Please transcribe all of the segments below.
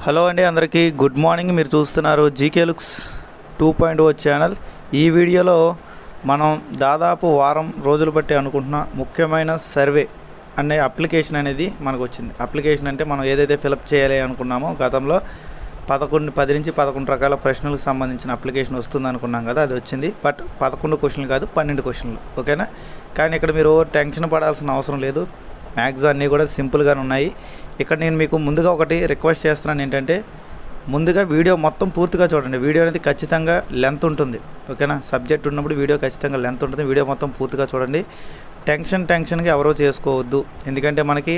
Hello అండి, అందరికీ good morning. మీరు చూస్తున్నారు జీకే లుక్స్ 2.0 ఛానల్. ఈ వీడియోలో మనం దాదాపు వారం రోజులు బట్టి అనుకుంటున్న ముఖ్యమైన సర్వే అనే అప్లికేషన్ అనేది మనకు వచ్చింది. అప్లికేషన్ అంటే మనం ఏదైతే ఫిలప్ చేయాలి అనుకున్నామో గతంలో 10 నుంచి 11 రకాల ప్రశ్నలకు సంబంధించిన అప్లికేషన్ వస్తుంది అనుకున్నాం కదా, అది వచ్చింది. బట్ 11 క్వశ్చన్లు కాదు, 12 క్వశ్చన్లు. ఓకేనా? కానీ ఇక్కడ మీరు టెన్షన్ పడాల్సిన అవసరం లేదు. మ్యాక్సిమం అన్నీ కూడా సింపుల్గానే ఉన్నాయి. ఇక్కడ నేను మీకు ముందుగా ఒకటి రిక్వెస్ట్ చేస్తున్నాను, ఏంటంటే ముందుగా వీడియో మొత్తం పూర్తిగా చూడండి. వీడియో అనేది ఖచ్చితంగా లెంత్ ఉంటుంది. ఓకేనా? సబ్జెక్ట్ ఉన్నప్పుడు వీడియో ఖచ్చితంగా లెంత్ ఉంటుంది. వీడియో మొత్తం పూర్తిగా చూడండి. టెన్షన్గా ఎవరో చేసుకోవద్దు. ఎందుకంటే మనకి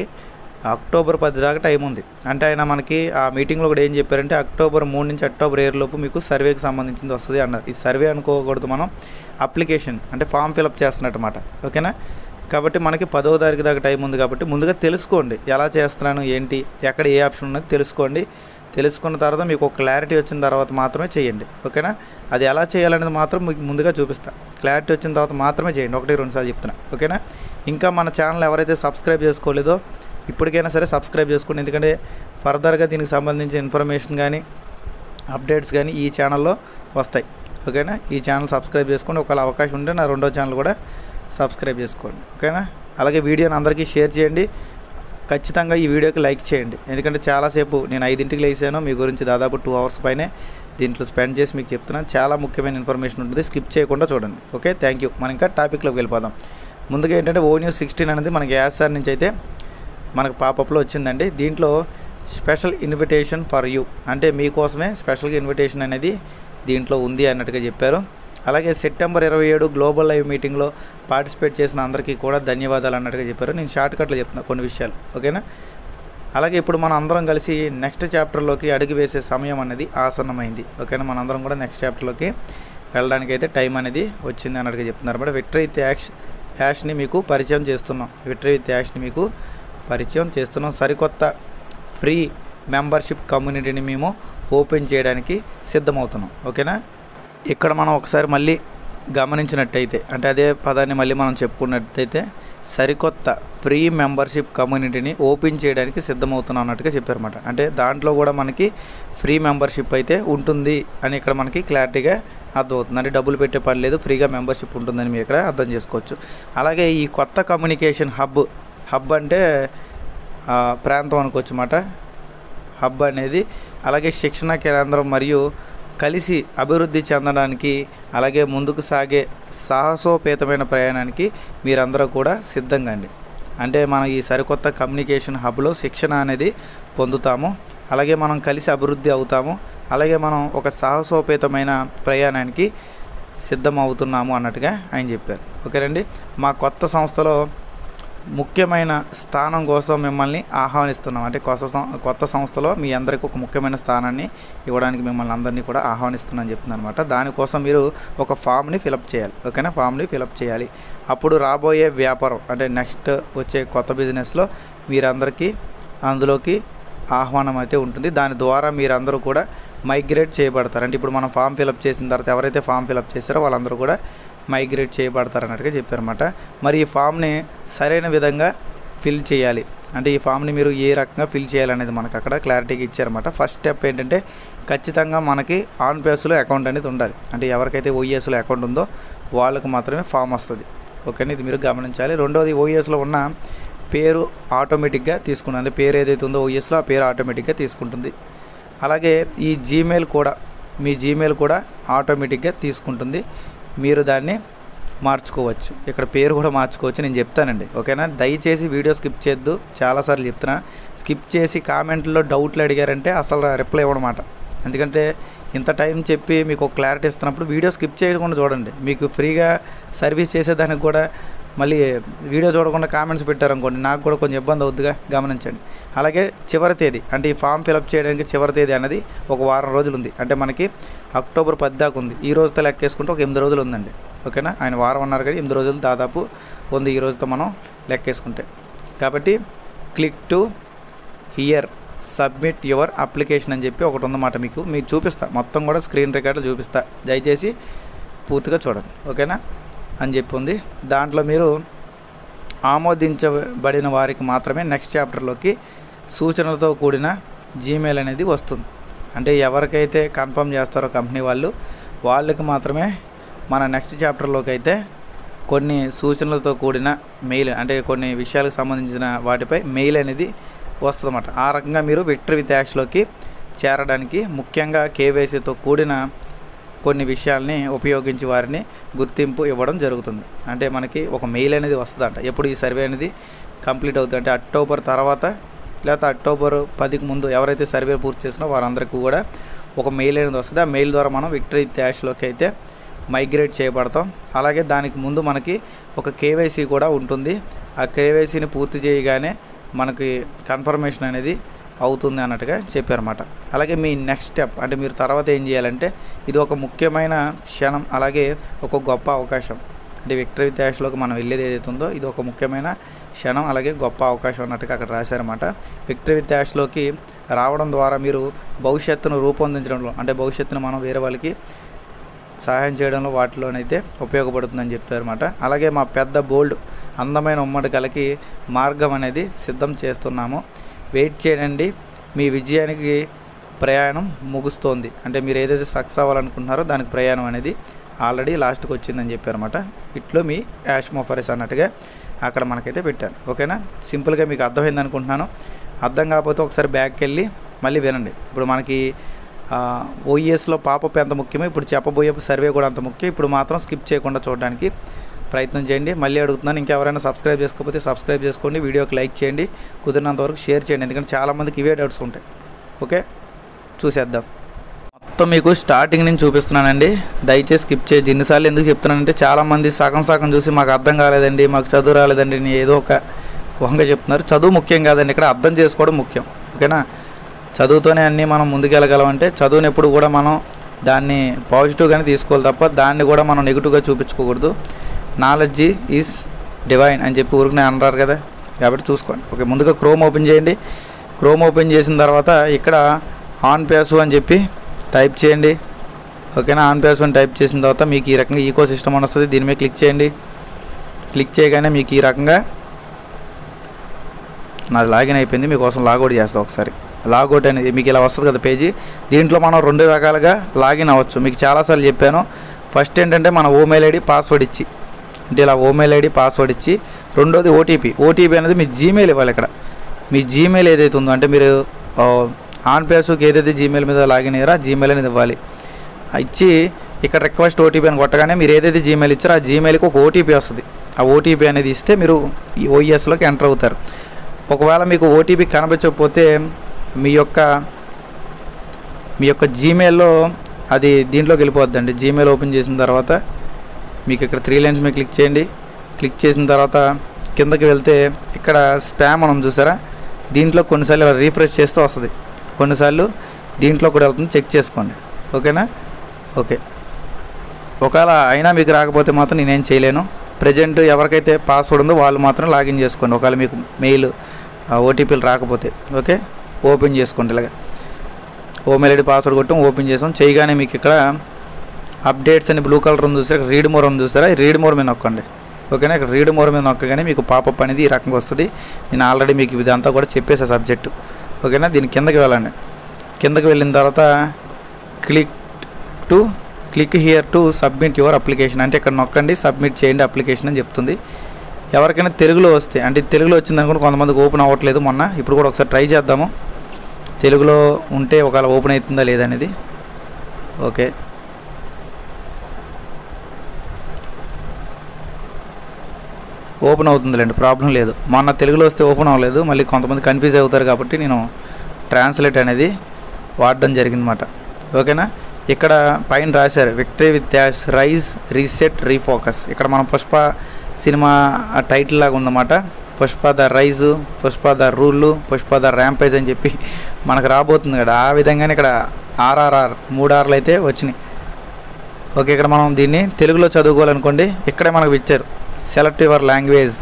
అక్టోబర్ 10 దాకా టైం ఉంది. అంటే ఆయన మనకి ఆ మీటింగ్లో కూడా ఏం చెప్పారంటే అక్టోబర్ 3 నుంచి అక్టోబర్ 7 లోపు మీకు సర్వేకి సంబంధించింది వస్తుంది అన్నారు. ఈ సర్వే అనుకోకూడదు, మనం అప్లికేషన్ అంటే ఫామ్ ఫిలప్ చేస్తున్నట్టమాట. ఓకేనా? కాబట్టి మనకి 10వ తారీఖు దాకా టైం ఉంది. కాబట్టి ముందుగా తెలుసుకోండి, ఎలా చేస్తున్నాను ఏంటి, ఎక్కడ ఏ ఆప్షన్ ఉన్నది తెలుసుకోండి. తెలుసుకున్న తర్వాత మీకు ఒక క్లారిటీ వచ్చిన తర్వాత మాత్రమే చేయండి. ఓకేనా? అది ఎలా చేయాలనేది మాత్రం మీకు ముందుగా చూపిస్తా. క్లారిటీ వచ్చిన తర్వాత మాత్రమే చేయండి. 1-2 సార్లు చెప్తున్నా. ఓకేనా? ఇంకా మన ఛానల్ ఎవరైతే సబ్స్క్రైబ్ చేసుకోలేదో ఇప్పటికైనా సరే సబ్స్క్రైబ్ చేసుకోండి. ఎందుకంటే ఫర్దర్గా దీనికి సంబంధించిన ఇన్ఫర్మేషన్ కానీ అప్డేట్స్ కానీ ఈ ఛానల్లో వస్తాయి. ఓకేనా? ఈ ఛానల్ సబ్స్క్రైబ్ చేసుకోండి. ఒకవేళ అవకాశం ఉంటే నా రెండో ఛానల్ కూడా సబ్స్క్రైబ్ చేసుకోండి. ఓకేనా? అలాగే వీడియోని అందరికీ షేర్ చేయండి. ఖచ్చితంగా ఈ వీడియోకి లైక్ చేయండి. ఎందుకంటే చాలాసేపు నేను 5ంటికి లేసాను, మీ గురించి దాదాపు 2 అవర్స్ పైనే దీంట్లో స్పెండ్ చేసి మీకు చెప్తున్నాను. చాలా ముఖ్యమైన ఇన్ఫర్మేషన్ ఉంటుంది, స్కిప్ చేయకుండా చూడండి. Okay, thank you. మనం ఇంకా టాపిక్లోకి వెళ్ళిపోదాం. ముందుగా ఏంటంటే ONews16 అనేది మనకి యాస్ఆర్ నుంచి అయితే మనకు పాపప్లో వచ్చిందండి. దీంట్లో స్పెషల్ ఇన్విటేషన్ ఫర్ యూ అంటే మీకోసమే స్పెషల్గా ఇన్విటేషన్ అనేది దీంట్లో ఉంది అన్నట్టుగా చెప్పారు. అలాగే సెప్టెంబర్ 27 గ్లోబల్ లైవ్ మీటింగ్లో పార్టిసిపేట్ చేసిన అందరికీ కూడా ధన్యవాదాలు అన్నట్టుగా చెప్పారు. నేను షార్ట్కట్లో చెప్తున్నా కొన్ని విషయాలు. ఓకేనా? అలాగే ఇప్పుడు మనం అందరం కలిసి నెక్స్ట్ చాప్టర్లోకి అడుగు వేసే సమయం అనేది ఆసన్నమైంది. ఓకేనా? మన అందరం కూడా నెక్స్ట్ చాప్టర్లోకి వెళ్ళడానికి అయితే టైం అనేది వచ్చింది అన్నట్టుగా చెప్తున్నారు. బట్ విక్టరీ విత్ యాష్ని మీకు పరిచయం చేస్తున్నాం. విక్టరీ విత్ యాష్ని మీకు పరిచయం చేస్తున్నాం. సరికొత్త ఫ్రీ మెంబర్షిప్ కమ్యూనిటీని మేము ఓపెన్ చేయడానికి సిద్ధమవుతున్నాం. ఓకేనా? ఇక్కడ మనం ఒకసారి మళ్ళీ గమనించినట్టయితే, అంటే అదే పదాన్ని మళ్ళీ మనం చెప్పుకున్నట్టయితే సరికొత్త ఫ్రీ మెంబర్షిప్ కమ్యూనిటీని ఓపెన్ చేయడానికి సిద్ధమవుతున్నాం అన్నట్టుగా చెప్పారన్నమాట. అంటే దాంట్లో కూడా మనకి ఫ్రీ మెంబర్షిప్ అయితే ఉంటుంది అని ఇక్కడ మనకి క్లారిటీగా అర్థమవుతుంది. అంటే డబ్బులు పెట్టే పని లేదు, ఫ్రీగా మెంబర్షిప్ ఉంటుందని మీరు ఇక్కడ అర్థం చేసుకోవచ్చు. అలాగే ఈ కొత్త కమ్యూనికేషన్ హబ్ అంటే ప్రాంతం అనుకోవచ్చు అన్నమాట. హబ్ అనేది అలాగే శిక్షణ కేంద్రం మరియు కలిసి అభివృద్ధి చెందడానికి, అలాగే ముందుకు సాగే సాహసోపేతమైన ప్రయాణానికి మీరందరూ కూడా సిద్ధంగా అండి. అంటే మనం ఈ సరికొత్త కమ్యూనికేషన్ హబ్లో శిక్షణ అనేది పొందుతాము, అలాగే మనం కలిసి అభివృద్ధి అవుతాము, అలాగే మనం ఒక సాహసోపేతమైన ప్రయాణానికి సిద్ధమవుతున్నాము అన్నట్టుగా ఆయన చెప్పారు. ఓకేనండి? మా కొత్త సంస్థలో ముఖ్యమైన స్థానం కోసం మిమ్మల్ని ఆహ్వానిస్తున్నాం. అంటే కొత్త సంస్థలో మీ అందరికీ ఒక ముఖ్యమైన స్థానాన్ని ఇవ్వడానికి మిమ్మల్ని అందరినీ కూడా ఆహ్వానిస్తున్నాను చెప్తున్నాను అనమాట. దానికోసం మీరు ఒక ఫామ్ని ఫిలప్ చేయాలి. ఓకేనా? ఫామ్ని ఫిలప్ చేయాలి. అప్పుడు రాబోయే వ్యాపారం అంటే నెక్స్ట్ వచ్చే కొత్త బిజినెస్లో మీరందరికీ అందులోకి ఆహ్వానం అయితే ఉంటుంది. దాని ద్వారా మీరందరూ కూడా మైగ్రేట్ చేయబడతారు. అంటే ఇప్పుడు మనం ఫామ్ ఫిలప్ చేసిన తర్వాత ఎవరైతే ఫామ్ ఫిలప్ చేస్తారో వాళ్ళందరూ కూడా మైగ్రేట్ చేయబడతారు అన్నట్టుగా చెప్పారన్నమాట. మరి ఈ ఫామ్ని సరైన విధంగా ఫిల్ చేయాలి. అంటే ఈ ఫామ్ని మీరు ఏ రకంగా ఫిల్ చేయాలనేది మనకు అక్కడ క్లారిటీగా ఇచ్చారన్నమాట. ఫస్ట్ స్టెప్ ఏంటంటే ఖచ్చితంగా మనకి ఆన్ పేస్లో అకౌంట్ అనేది ఉండాలి. అంటే ఎవరికైతే OESలో అకౌంట్ ఉందో వాళ్ళకు మాత్రమే ఫామ్ వస్తుంది. ఓకేనా? ఇది మీరు గమనించాలి. రెండవది, OESలో ఉన్న పేరు ఆటోమేటిక్గా తీసుకుంటుంది. అంటే పేరు ఏదైతే ఉందో OESలో ఆ పేరు ఆటోమేటిక్గా తీసుకుంటుంది. అలాగే ఈ మీ జీమెయిల్ కూడా ఆటోమేటిక్గా తీసుకుంటుంది. మీరు దాన్ని మార్చుకోవచ్చు. ఇక్కడ పేరు కూడా మార్చుకోవచ్చు, నేను చెప్తానండి. ఓకేనా? దయచేసి వీడియో స్కిప్ చేయొద్దు. చాలాసార్లు చెప్తున్నా, స్కిప్ చేసి కామెంట్లో డౌట్లు అడిగారంటే అసలు రిప్లై ఇవ్వడమాట. ఎందుకంటే ఇంత టైం చెప్పి మీకు ఒక క్లారిటీ ఇస్తున్నప్పుడు వీడియో స్కిప్ చేయకుండా చూడండి. మీకు ఫ్రీగా సర్వీస్ చేసేదానికి కూడా మళ్ళీ వీడియో చూడకుండా కామెంట్స్ పెట్టారనుకోండి, నాకు కూడా కొంచెం ఇబ్బంది అవుద్దిగా, గమనించండి. అలాగే చివరి తేదీ, అంటే ఈ ఫామ్ ఫిలప్ చేయడానికి చివరి తేదీ అనేది ఒక వారం రోజులు ఉంది. అంటే మనకి అక్టోబర్ 10 దాకా ఉంది. ఈ రోజుతో లెక్కేసుకుంటే ఒక 8 రోజులు ఉందండి. ఓకేనా? ఆయన వారం అన్నారు కానీ 8 రోజులు దాదాపు ఉంది ఈ రోజుతో మనం లెక్కేసుకుంటే. కాబట్టి click to hear submit your application అని చెప్పి ఒకటి ఉందన్నమాట. మీకు చూపిస్తా, మొత్తం కూడా స్క్రీన్ రికార్డులు చూపిస్తా, దయచేసి పూర్తిగా చూడండి. ఓకేనా అని చెప్పి ఉంది. దాంట్లో మీరు ఆమోదించబడిన వారికి మాత్రమే నెక్స్ట్ చాప్టర్లోకి సూచనలతో కూడిన జీమెయిల్ అనేది వస్తుంది. అంటే ఎవరికైతే కన్ఫర్మ్ చేస్తారో కంపెనీ వాళ్ళకి మాత్రమే మన నెక్స్ట్ చాప్టర్లోకి అయితే కొన్ని సూచనలతో కూడిన మెయిల్, అంటే కొన్ని విషయాలకు సంబంధించిన వాటిపై మెయిల్ అనేది వస్తుందన్నమాట. ఆ రకంగా మీరు విక్టరీ విత్ యాష్లోకి చేరడానికి ముఖ్యంగా కేవైసీతో కూడిన కొన్ని విషయాల్ని ఉపయోగించి వారిని గుర్తింపు ఇవ్వడం జరుగుతుంది. అంటే మనకి ఒక మెయిల్ అనేది వస్తుందంట ఎప్పుడు ఈ సర్వే అనేది కంప్లీట్ అవుతుంది అంటే అక్టోబర్ తర్వాత లేకపోతే అక్టోబర్ 10కి ముందు ఎవరైతే సర్వే పూర్తి చేసినో వారందరికీ కూడా ఒక మెయిల్ అనేది వస్తుంది. ఆ మెయిల్ ద్వారా మనం విక్టరీ విత్ యాష్లోకి అయితే మైగ్రేట్ చేయబడతాం. అలాగే దానికి ముందు మనకి ఒక కేవైసీ కూడా ఉంటుంది. ఆ కేవైసీని పూర్తి చేయగానే మనకి కన్ఫర్మేషన్ అనేది అవుతుంది అన్నట్టుగా చెప్పారన్నమాట. అలాగే మీ నెక్స్ట్ స్టెప్ అంటే మీరు తర్వాత ఏం చేయాలంటే ఇది ఒక ముఖ్యమైన క్షణం, అలాగే ఒక గొప్ప అవకాశం. అంటే విక్టరీ విత్ యాష్లోకి మనం వెళ్ళేది ఏదైతే ఉందో ఇది ఒక ముఖ్యమైన క్షణం, అలాగే గొప్ప అవకాశం అన్నట్టుగా అక్కడ రాశారన్నమాట. విక్టరీ విత్ యాష్లోకి రావడం ద్వారా మీరు భవిష్యత్తును రూపొందించడంలో, అంటే భవిష్యత్తును మనం వేరే వాళ్ళకి సహాయం చేయడంలో వాటిలోనైతే ఉపయోగపడుతుందని చెప్తారన్నమాట. అలాగే మా పెద్ద బోల్డ్ అందమైన ఉమ్మడి కలకి మార్గం అనేది సిద్ధం చేస్తున్నాము. వెయిట్ చేయండి, మీ విజయానికి ప్రయాణం ముగుస్తోంది. అంటే మీరు ఏదైతే సక్సెస్ అవ్వాలనుకుంటున్నారో దానికి ప్రయాణం అనేది ఆల్రెడీ లాస్ట్కి వచ్చిందని చెప్పారన్నమాట. ఇట్లో మీ యాష్ మోఫరెస్ అన్నట్టుగా అక్కడ మనకైతే పెట్టాను. ఓకేనా, సింపుల్గా మీకు అర్థమైంది అనుకుంటున్నాను. అర్థం కాకపోతే ఒకసారి బ్యాక్కి వెళ్ళి మళ్ళీ వినండి. ఇప్పుడు మనకి ఓఈఎస్లో పాపప్ ఎంత ముఖ్యమో ఇప్పుడు చెప్పబోయే సర్వే కూడా అంత ముఖ్యం. ఇప్పుడు మాత్రం స్కిప్ చేయకుండా చూడడానికి ప్రయత్నం చేయండి. మళ్ళీ అడుగుతున్నాను, ఇంకెవరైనా సబ్స్క్రైబ్ చేసుకోకపోతే సబ్స్క్రైబ్ చేసుకోండి, వీడియోకి లైక్ చేయండి, కుదిరినంతవరకు షేర్ చేయండి, ఎందుకంటే చాలామందికి ఇవే డౌట్స్ ఉంటాయి. ఓకే, చూసేద్దాం. మొత్తం మీకు స్టార్టింగ్ నుంచి చూపిస్తున్నానండి, దయచేసి స్కిప్ చేయొద్దు. ఎన్నిసార్లు ఎందుకు చెప్తున్నానంటే చాలామంది సగం చూసి మాకు అర్థం కాలేదండి, మాకు చదువు రాలేదండి, నేను ఏదో ఒక ఊహంగా చెప్తున్నారు. చదువు ముఖ్యం కాదండి, ఇక్కడ అర్థం చేసుకోవడం ముఖ్యం. ఓకేనా, చదువుతోనే అన్నీ మనం ముందుకెళ్ళగలమంటే చదువుని ఎప్పుడు కూడా మనం దాన్ని పాజిటివ్గానే తీసుకోవాలి తప్ప దాన్ని కూడా మనం నెగిటివ్గా చూపించుకోకూడదు. నాలెడ్జ్ ఈజ్ డివైన్ అని చెప్పి ఊరికనే అన్నారు కదా, కాబట్టి చూసుకోండి. ఓకే, ముందుగా క్రోమ్ ఓపెన్ చేయండి. క్రోమ్ ఓపెన్ చేసిన తర్వాత ఇక్కడ ఆన్ ప్యాసివ్ అని చెప్పి టైప్ చేయండి. ఓకేనా, ఆన్ ప్యాసివ్ అని టైప్ చేసిన తర్వాత మీకు ఈ రకంగా ఈకో సిస్టమ్ అని వస్తుంది. దీని మీద క్లిక్ చేయండి. క్లిక్ చేయగానే మీకు ఈ రకంగా నాది లాగిన్ అయిపోయింది, మీకోసం లాగౌట్ చేస్తాను. ఒకసారి లాగౌట్ అనేది మీకు ఇలా వస్తుంది కదా పేజీ. దీంట్లో మనం 2 రకాలుగా లాగిన్ అవ్వచ్చు. మీకు చాలాసార్లు చెప్పాను. ఫస్ట్ ఏంటంటే మన ఓమెయిల్ ఐడి పాస్వర్డ్ ఇచ్చి, అంటే ఇలా ఓమెయిల్ ఐడి పాస్వర్డ్ ఇచ్చి, రెండోది ఓటీపీ అనేది మీ జీమెయిల్ ఇవ్వాలి. ఇక్కడ మీ జీమెయిల్ ఏదైతే ఉందో, అంటే మీరు ఆన్ పేస్కి ఏదైతే జీమెయిల్ మీద లాగిన్ అయ్యారో ఆ జీమెయిల్ అనేది ఇవ్వాలి. ఇచ్చి ఇక్కడ రిక్వెస్ట్ ఓటీపీ అని కొట్టగానే మీరు ఏదైతే జీమెయిల్ ఇచ్చారో ఆ జీమెయిల్కి ఒక ఓటీపీ వస్తుంది. ఆ ఓటీపీ అనేది ఇస్తే మీరు ఈ ఓఈఎస్లోకి ఎంటర్ అవుతారు. ఒకవేళ మీకు ఓటీపీ కనిపించకపోతే మీ యొక్క జీమెయిల్లో అది దీంట్లోకి వెళ్ళిపోద్దండి. జీమెయిల్ ఓపెన్ చేసిన తర్వాత మీకు ఇక్కడ 3 లైన్స్ మీద క్లిక్ చేయండి. క్లిక్ చేసిన తర్వాత కిందకి వెళ్తే ఇక్కడ స్పామ్ మనం చూసారా, దీంట్లో కొన్నిసార్లు ఇలా రీఫ్రెష్ చేస్తూ వస్తుంది, కొన్నిసార్లు దీంట్లో కూడా వెళ్తుంది, చెక్ చేసుకోండి. ఓకేనా, ఓకే. ఒకవేళ అయినా మీకు రాకపోతే మాత్రం నేనేం చేయలేను. ప్రజెంట్ ఎవరికైతే పాస్వర్డ్ ఉందో వాళ్ళు మాత్రం లాగిన్ చేసుకోండి. ఒకవేళ మీకు మెయిల్ ఓటీపీలు రాకపోతే ఓకే, ఓపెన్ చేసుకోండి. ఇలాగా ఓమెయిల్ ఐడి పాస్వర్డ్ కొట్టం, ఓపెన్ చేసాం. చేయగానే మీకు ఇక్కడ అప్డేట్స్ అని బ్లూ కలర్ ఉంది చూసారా, రీడ్ మోర్ ఉంది చూసారా, రీడ్ మోర్ మీద నొక్కండి. ఓకేనా, ఇక్కడ రీడ్ మోర్ మీద నొక్కగానే మీకు పాపప్ అనేది ఈ రకంగా వస్తుంది. నేను ఆల్రెడీ మీకు ఇదంతా కూడా చెప్పేసా సబ్జెక్టు. ఓకేనా, దీని కిందకి వెళ్ళండి. కిందకి వెళ్ళిన తర్వాత click here to submit your application, అంటే ఇక్కడ నొక్కండి, సబ్మిట్ చేయండి అప్లికేషన్ అని చెప్తుంది. ఎవరికైనా తెలుగులో వస్తే, అంటే తెలుగులో వచ్చింది అనుకోండి, కొంతమందికి ఓపెన్ అవ్వట్లేదు మొన్న, ఇప్పుడు కూడా ఒకసారి ట్రై చేద్దాము. తెలుగులో ఉంటే ఒకవేళ ఓపెన్ అవుతుందా లేదనేది. ఓకే, ఓపెన్ అవుతుందిలేండి, ప్రాబ్లం లేదు. మొన్న తెలుగులో వస్తే ఓపెన్ అవ్వలేదు, మళ్ళీ కొంతమంది కన్ఫ్యూజ్ అవుతారు కాబట్టి నేను ట్రాన్స్లేట్ అనేది వాడడం జరిగిందన్నమాట. ఓకేనా, ఇక్కడ పైన రాశారు victory with ash rise reset refocus. ఇక్కడ మనం పుష్ప సినిమా టైటిల్ లాగా ఉందన్నమాట. Pushpa the rise, Pushpa the rule, Pushpa the rampage అని చెప్పి మనకు రాబోతుంది కదా, ఆ విధంగానే ఇక్కడ RRR 3 R'లు అయితే వచ్చినాయి. ఓకే, ఇక్కడ మనం దీన్ని తెలుగులో చదువుకోవాలనుకోండి, ఇక్కడే మనకు ఇచ్చారు సెలెక్ట్ యువర్ లాంగ్వేజ్.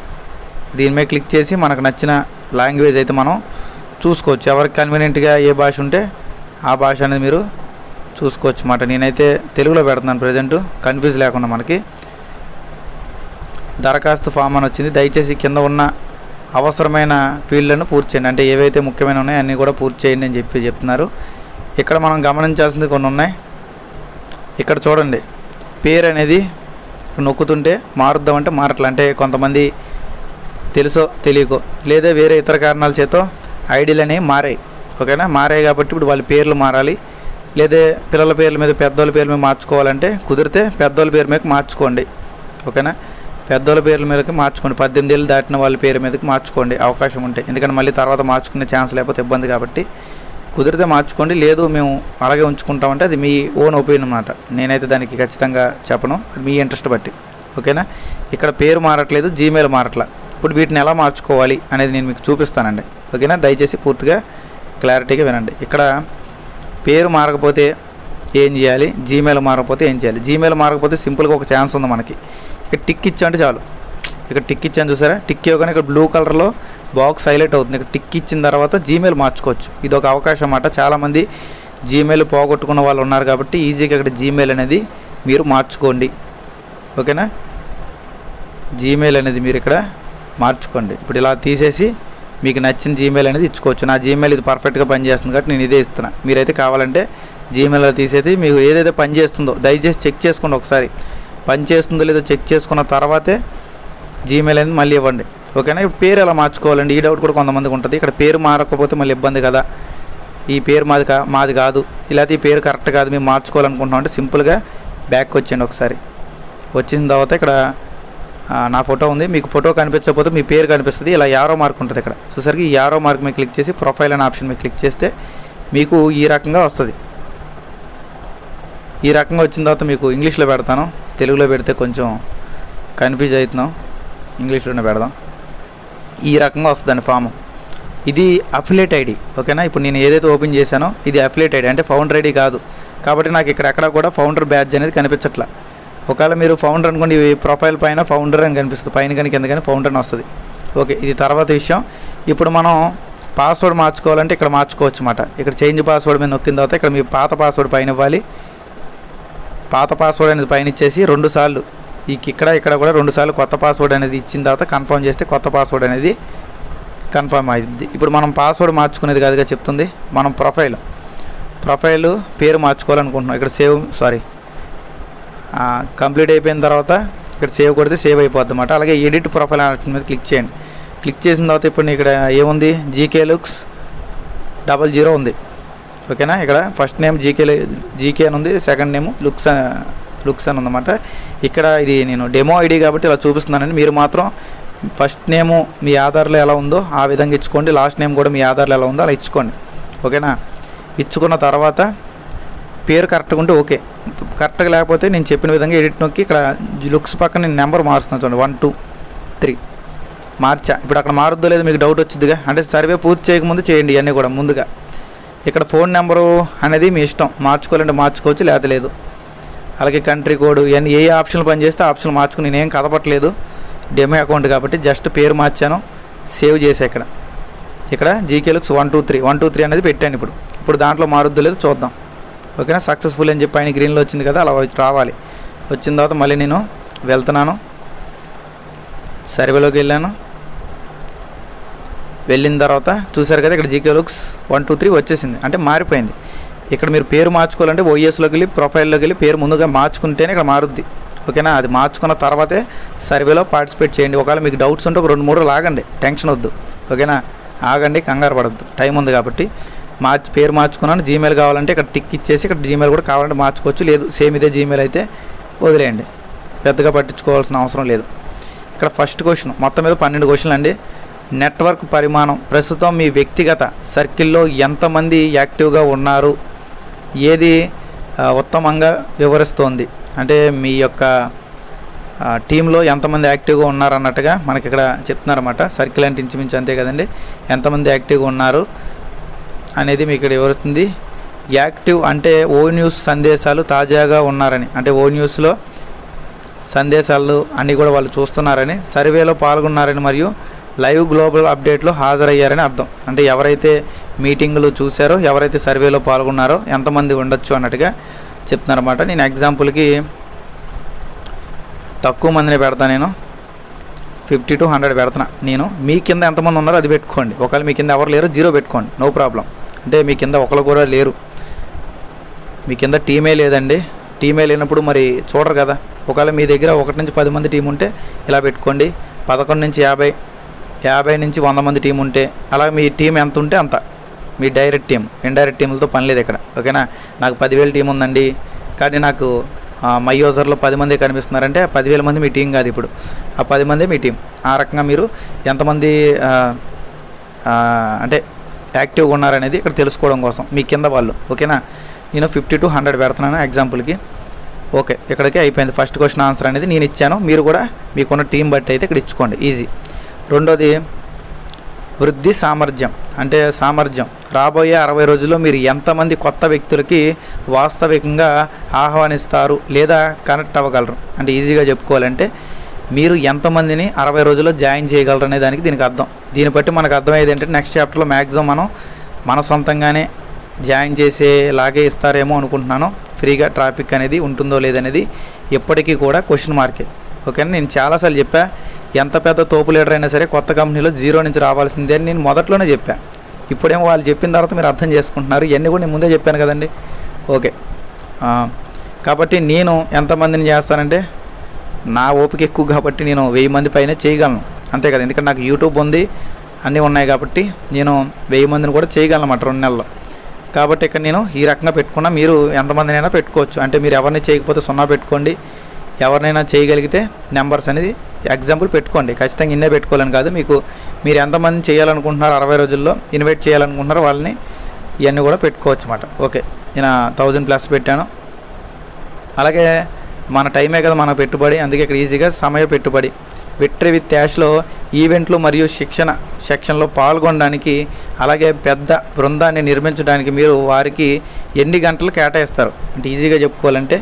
దీని మీద క్లిక్ చేసి మనకు నచ్చిన లాంగ్వేజ్ అయితే మనం చూసుకోవచ్చు. ఎవరికి కన్వీనియంట్గా ఏ భాష ఉంటే ఆ భాష అనేది మీరు చూసుకోవచ్చు అన్నమాట. నేనైతే తెలుగులో పెడుతున్నాను ప్రజెంట్, కన్ఫ్యూజ్ లేకుండా. మనకి దరఖాస్తు ఫామ్ అని వచ్చింది. దయచేసి కింద ఉన్న అవసరమైన ఫీల్డ్లను పూర్తి చేయండి. అంటే ఏవైతే ముఖ్యమైన ఉన్నాయో అన్నీ కూడా పూర్తి చేయండి అని చెప్తున్నారు. ఇక్కడ మనం గమనించాల్సింది కొన్ని ఉన్నాయి. ఇక్కడ చూడండి, పేరు అనేది నొక్కుతుంటే మారుద్దామంటే మారట్లా. అంటే కొంతమంది తెలుసో తెలియకో లేదా వేరే ఇతర కారణాల చేతో ఐడీలు అనేవి మారాయి. ఓకేనా, మారాయి కాబట్టి ఇప్పుడు వాళ్ళ పేర్లు మారాలి. లేదా పిల్లల పేర్ల మీద పెద్దోళ్ళ పేర్ల మీద మార్చుకోవాలంటే కుదిరితే పెద్దోళ్ళ పేరు మీదకి మార్చుకోండి. ఓకేనా, పెద్దోళ్ళ పేర్ల మీదకి మార్చుకోండి. 18 ఏళ్ళు దాటిన వాళ్ళ పేరు మీదకి మార్చుకోండి అవకాశం ఉంటే. ఎందుకంటే మళ్ళీ తర్వాత మార్చుకునే ఛాన్స్ లేకపోతే ఇబ్బంది కాబట్టి కుదిరితే మార్చుకోండి. లేదు మేము అలాగే ఉంచుకుంటామంటే అది మీ ఓన్ ఒపీనియన్ అన్నమాట. నేనైతే దానికి ఖచ్చితంగా చెప్పను, అది మీ ఇంట్రెస్ట్ బట్టి. ఓకేనా, ఇక్కడ పేరు మారట్లేదు, జీమెయిల్ మారట్లా. ఇప్పుడు వీటిని ఎలా మార్చుకోవాలి అనేది నేను మీకు చూపిస్తానండి. ఓకేనా, దయచేసి పూర్తిగా క్లారిటీగా వినండి. ఇక్కడ పేరు మారకపోతే ఏం చేయాలి, జీమెయిల్ మారకపోతే ఏం చేయాలి. జీమెయిల్ మారకపోతే సింపుల్గా ఒక ఛాన్స్ ఉంది మనకి. ఇక్కడ టిక్ ఇచ్చామంటే చాలు. ఇక్కడ టిక్ ఇచ్చాను చూసారా, టిక్ ఇవ్వగానే ఇక్కడ బ్లూ కలర్లో బాక్స్ హైలైట్ అవుతుంది. ఇక్కడ టిక్ ఇచ్చిన తర్వాత జీమెయిల్ మార్చుకోవచ్చు. ఇది ఒక అవకాశం అన్నమాట. చాలామంది జీమెయిల్ పోగొట్టుకున్న వాళ్ళు ఉన్నారు కాబట్టి ఈజీగా ఇక్కడ జీమెయిల్ అనేది మీరు మార్చుకోండి. ఓకేనా, జీమెయిల్ అనేది మీరు ఇక్కడ మార్చుకోండి. ఇప్పుడు ఇలా తీసేసి మీకు నచ్చిన జీమెయిల్ అనేది ఇచ్చుకోవచ్చు. నా జీమెయిల్ ఇది పర్ఫెక్ట్గా పనిచేస్తుంది కాబట్టి నేను ఇదే ఇస్తున్నా. మీరైతే కావాలంటే జీమెయిల్ తీసేసి మీకు ఏదైతే పని చేస్తుందో దయచేసి చెక్ చేసుకోండి. ఒకసారి పని చేస్తుందో లేదో చెక్ చేసుకున్న తర్వాతే జీమెయిల్ అనేది మళ్ళీ ఇవ్వండి. ఓకేనా, ఇప్పుడు పేరు ఎలా మార్చుకోవాలండి, ఈ డౌట్ కూడా కొంతమందికి ఉంటుంది. ఇక్కడ పేరు మారకపోతే మళ్ళీ ఇబ్బంది కదా, ఈ పేరు మాది కాదు, ఇలాంటి ఈ పేరు కరెక్ట్ కాదు, మేము మార్చుకోవాలనుకుంటున్నాం అంటే సింపుల్గా బ్యాక్ వచ్చేయండి. ఒకసారి వచ్చిన తర్వాత ఇక్కడ నా ఫోటో ఉంది, మీకు ఫోటో కనిపించకపోతే మీ పేరు కనిపిస్తుంది. ఇలా యారో మార్క్ ఉంటుంది. ఇక్కడ చూసరికి ఈ యారో మార్క్ మీద క్లిక్ చేసి ప్రొఫైల్ అనే ఆప్షన్ మీద క్లిక్ చేస్తే మీకు ఈ రకంగా వస్తుంది. ఈ రకంగా వచ్చిన తర్వాత మీకు ఇంగ్లీష్లో పెడతాను, తెలుగులో పెడితే కొంచెం కన్ఫ్యూజ్ అవుతున్నాం, ఇంగ్లీష్లోనే పెడదాం. ఈ రకంగా వస్తుందండి ఫామ్. ఇది అఫిలియేట్ ఐడి. ఓకేనా, ఇప్పుడు నేను ఏదైతే ఓపెన్ చేశానో ఇది అఫిలియేట్ ఐడి, అంటే ఫౌండర్ ఐడి కాదు కాబట్టి నాకు ఎక్కడ కూడా ఫౌండర్ బ్యాడ్జ్ అనేది కనిపించట్లా. ఒకవేళ మీరు ఫౌండర్ అనుకోండి, ప్రొఫైల్ పైన ఫౌండర్ అని కనిపిస్తుంది, పైన కానీ కింద కానీ ఫౌండర్ అని వస్తుంది. ఓకే, ఇది తర్వాత విషయం. ఇప్పుడు మనం పాస్వర్డ్ మార్చుకోవాలంటే ఇక్కడ మార్చుకోవచ్చు అన్నమాట. ఇక్కడ చేంజ్ పాస్వర్డ్ మీద నొక్కిన తర్వాత ఇక్కడ మీ పాత పాస్వర్డ్ పైన ఇవ్వాలి. పాత పాస్వర్డ్ అనేది పైన ఇచ్చేసి 2 సార్లు ఇక్కడ కూడా 2 సార్లు కొత్త పాస్వర్డ్ అనేది ఇచ్చిన తర్వాత కన్ఫర్మ్ చేస్తే కొత్త పాస్వర్డ్ అనేది కన్ఫర్మ్ అయింది. ఇప్పుడు మనం పాస్వర్డ్ మార్చుకునేది కాదుగా చెప్తుంది, మనం ప్రొఫైల్ పేరు మార్చుకోవాలనుకుంటున్నాం. ఇక్కడ కంప్లీట్ అయిపోయిన తర్వాత ఇక్కడ సేవ్ కొడితే సేవ్ అయిపోద్ది అన్నమాట. అలాగే ఎడిట్ ప్రొఫైల్ ఆప్షన్ మీద క్లిక్ చేయండి. క్లిక్ చేసిన తర్వాత ఇప్పుడు ఇక్కడ ఏముంది, జీకే లుక్స్ 00 ఉంది. ఓకేనా, ఇక్కడ ఫస్ట్ నేమ్ జీకే అని ఉంది, సెకండ్ నేమ్ లుక్స్ అని ఉందన్నమాట. ఇక్కడ ఇది నేను డెమో ఐడి కాబట్టి ఇలా చూపిస్తున్నానండి. మీరు మాత్రం ఫస్ట్ నేము మీ ఆధార్లో ఎలా ఉందో ఆ విధంగా ఇచ్చుకోండి, లాస్ట్ నేమ్ కూడా మీ ఆధార్లో ఎలా ఉందో అలా ఇచ్చుకోండి. ఓకేనా, ఇచ్చుకున్న తర్వాత పేరు కరెక్ట్గా ఉంటే ఓకే, కరెక్ట్గా లేకపోతే నేను చెప్పిన విధంగా ఎడిట్ నొక్కి ఇక్కడ లుక్స్ పక్కన నేను నెంబర్ మారుస్తున్నాను చూడండి, 1 2 3 మార్చా. ఇప్పుడు అక్కడ మారుద్దో లేదో మీకు డౌట్ వచ్చిందిగా, అంటే సర్వే పూర్తి చేయకముందు చేయండి ఇవన్నీ కూడా ముందుగా. ఇక్కడ ఫోన్ నెంబరు అనేది మీ ఇష్టం, మార్చుకోవాలంటే మార్చుకోవచ్చు, లేకపోతే లేదు. అలాగే కంట్రీ కోడ్ ఇవన్నీ ఏ ఆప్షన్లు పనిచేస్తే ఆప్షన్లు మార్చుకుని నేనేం కదపట్లేదు, డెమో అకౌంట్ కాబట్టి జస్ట్ పేరు మార్చాను, సేవ్ చేసా. ఇక్కడ జీకే లుక్స్ 1 2 3 అనేది పెట్టాను. ఇప్పుడు దాంట్లో మారుద్దో లేదో చూద్దాం. ఓకేనా, సక్సెస్ఫుల్ అని చెప్పి ఆయన గ్రీన్లో వచ్చింది కదా, అలా రావాలి. వచ్చిన తర్వాత మళ్ళీ నేను వెళ్తున్నాను, సర్వేలోకి వెళ్ళిన తర్వాత చూసారు కదా ఇక్కడ జీకే లుక్స్ 1 2 3 వచ్చేసింది, అంటే మారిపోయింది. ఇక్కడ మీరు పేరు మార్చుకోవాలంటే ఓఎస్లోకి వెళ్ళి ప్రొఫైల్లోకి వెళ్ళి పేరు ముందుగా మార్చుకుంటేనే ఇక్కడ మారుద్ది. ఓకేనా, అది మార్చుకున్న తర్వాతే సర్వేలో పార్టిసిపేట్ చేయండి. ఒకవేళ మీకు డౌట్స్ ఉంటే ఒక 2 3 రోజులు ఆగండి, టెన్షన్ వద్దు. ఓకేనా, ఆగండి, కంగారు పడద్దు, టైం ఉంది కాబట్టి. పేరు మార్చుకున్నాను. జీమెయిల్ కావాలంటే ఇక్కడ టిక్ ఇచ్చేసి ఇక్కడ జీమెయిల్ కూడా కావాలంటే మార్చుకోవచ్చు, లేదు సేమ్ ఇదే జీమెయిల్ అయితే వదిలేయండి, పెద్దగా పట్టించుకోవాల్సిన అవసరం లేదు. ఇక్కడ ఫస్ట్ క్వశ్చన్, మొత్తం మీద 12 క్వశ్చన్లు అండి. నెట్వర్క్ పరిమాణం ప్రస్తుతం మీ వ్యక్తిగత సర్కిల్లో ఎంతమంది యాక్టివ్గా ఉన్నారు, ఏది ఉత్తమంగా వివరిస్తోంది, అంటే మీ యొక్క టీంలో ఎంతమంది యాక్టివ్గా ఉన్నారు అన్నట్టుగా మనకి ఇక్కడ చెప్తున్నారన్నమాట. సర్కిల్ అంటే ఇంచుమించు అంతే కదండి, ఎంతమంది యాక్టివ్గా ఉన్నారు అనేది మీకు ఇక్కడ వివరిస్తుంది. యాక్టివ్ అంటే ఓ న్యూస్ సందేశాలు తాజాగా ఉన్నారని, అంటే ఓ న్యూస్లో సందేశాలు అన్నీ కూడా వాళ్ళు చూస్తున్నారని, సర్వేలో పాల్గొన్నారని మరియు లైవ్ గ్లోబల్ అప్డేట్లో హాజరయ్యారని అర్థం. అంటే ఎవరైతే మీటింగులు చూశారో, ఎవరైతే సర్వేలో పాల్గొన్నారో ఎంతమంది ఉండొచ్చు అన్నట్టుగా చెప్తున్నారన్నమాట. నేను ఎగ్జాంపుల్కి తక్కువ మందిని పెడతాను. నేను 50 to 100 పెడుతున్నా నేను. మీ కింద ఎంతమంది ఉన్నారో అది పెట్టుకోండి. ఒకవేళ మీ కింద ఎవరు లేరు 0 పెట్టుకోండి, నో ప్రాబ్లం. అంటే మీ కింద ఒకరు కూడా లేరు, మీ కింద టీమే లేదండి. టీమే లేనప్పుడు మరి చూడరు కదా. ఒకవేళ మీ దగ్గర 1 నుంచి 10 మంది టీం ఉంటే ఇలా పెట్టుకోండి. 11 నుంచి 50, 50 నుంచి 100 మంది టీం ఉంటే అలా మీ టీం ఎంత ఉంటే అంత మీ డైరెక్ట్ టీం. ఇండైరెక్ట్ టీంలతో పని లేదు ఇక్కడ, ఓకేనా. నాకు 10,000 టీం ఉందండి, కానీ నాకు మై యూజర్లో 10 మంది కనిపిస్తున్నారంటే 10,000 మంది మీ టీం కాదు, ఇప్పుడు ఆ 10 మంది మీ టీం. ఆ రకంగా మీరు ఎంతమంది అంటే యాక్టివ్గా ఉన్నారనేది ఇక్కడ తెలుసుకోవడం కోసం మీ కింద వాళ్ళు, ఓకేనా. నేను 50 to 100 పెడుతున్నాను ఎగ్జాంపుల్కి. ఓకే, ఇక్కడికి అయిపోయింది. ఫస్ట్ క్వశ్చన్ ఆన్సర్ అనేది నేను ఇచ్చాను, మీరు కూడా మీకున్న టీం బట్టి అయితే ఇక్కడ ఇచ్చుకోండి, ఈజీ. రెండోది వృద్ధి సామర్థ్యం. అంటే సామర్థ్యం, రాబోయే 60 రోజుల్లో మీరు ఎంతమంది కొత్త వ్యక్తులకి వాస్తవికంగా ఆహ్వానిస్తారు లేదా కనెక్ట్ అవ్వగలరు. అంటే ఈజీగా చెప్పుకోవాలంటే మీరు ఎంతమందిని 60 రోజుల్లో జాయిన్ చేయగలరు అనే దానికి దీనికి అర్థం. దీన్ని బట్టి మనకు అర్థమయ్యేది ఏంటంటే నెక్స్ట్ చాప్టర్లో మ్యాక్సిమం మనం మన సొంతంగానే జాయిన్ చేసేలాగే ఇస్తారేమో అనుకుంటున్నాను. ఫ్రీగా ట్రాఫిక్ అనేది ఉంటుందో లేదనేది ఎప్పటికీ కూడా క్వశ్చన్ మార్కే, ఓకేనా. నేను చాలాసార్లు చెప్పా, ఎంత పెద్ద తోపు లీడర్ అయినా సరే కొత్త కంపెనీలో 0 నుంచి రావాల్సిందే అని నేను మొదట్లోనే చెప్పా. ఇప్పుడేమో వాళ్ళు చెప్పిన తర్వాత మీరు అర్థం చేసుకుంటున్నారు. ఇవన్నీ కూడా నేను ముందే చెప్పాను కదండి, ఓకే. కాబట్టి నేను ఎంతమందిని చేస్తానంటే నా ఓపిక ఎక్కువ కాబట్టి నేను 1000 మంది పైన చేయగలను, అంతే కదా. ఎందుకంటే నాకు యూట్యూబ్ ఉంది, అన్నీ ఉన్నాయి కాబట్టి నేను 1000 మందిని కూడా చేయగలను అన్నమాట 2 నెలల్లో. కాబట్టి ఇక్కడ నేను ఈ రకంగా పెట్టుకున్నా. మీరు ఎంతమందినైనా పెట్టుకోవచ్చు. అంటే మీరు ఎవరిని చేయకపోతే 0 పెట్టుకోండి, ఎవరినైనా చేయగలిగితే నెంబర్స్ అనేది ఎగ్జాంపుల్ పెట్టుకోండి. ఖచ్చితంగా ఇన్నే పెట్టుకోవాలని కాదు, మీరు ఎంతమంది చేయాలనుకుంటున్నారు 60 రోజుల్లో ఇన్వైట్ చేయాలనుకుంటున్నారో వాళ్ళని ఇవన్నీ కూడా పెట్టుకోవచ్చు అన్నమాట. ఓకే, నేను 1000+ పెట్టాను. అలాగే మన టైమే కదా మన పెట్టుబడి, అందుకే ఇక్కడ ఈజీగా సమయ పెట్టుబడి. విక్టరీ విత్ యాష్లో ఈవెంట్లు మరియు శిక్షణ సెక్షన్లో పాల్గొనడానికి, అలాగే పెద్ద బృందాన్ని నిర్మించడానికి మీరు వారికి ఎన్ని గంటలు కేటాయిస్తారు. అంటే ఈజీగా చెప్పుకోవాలంటే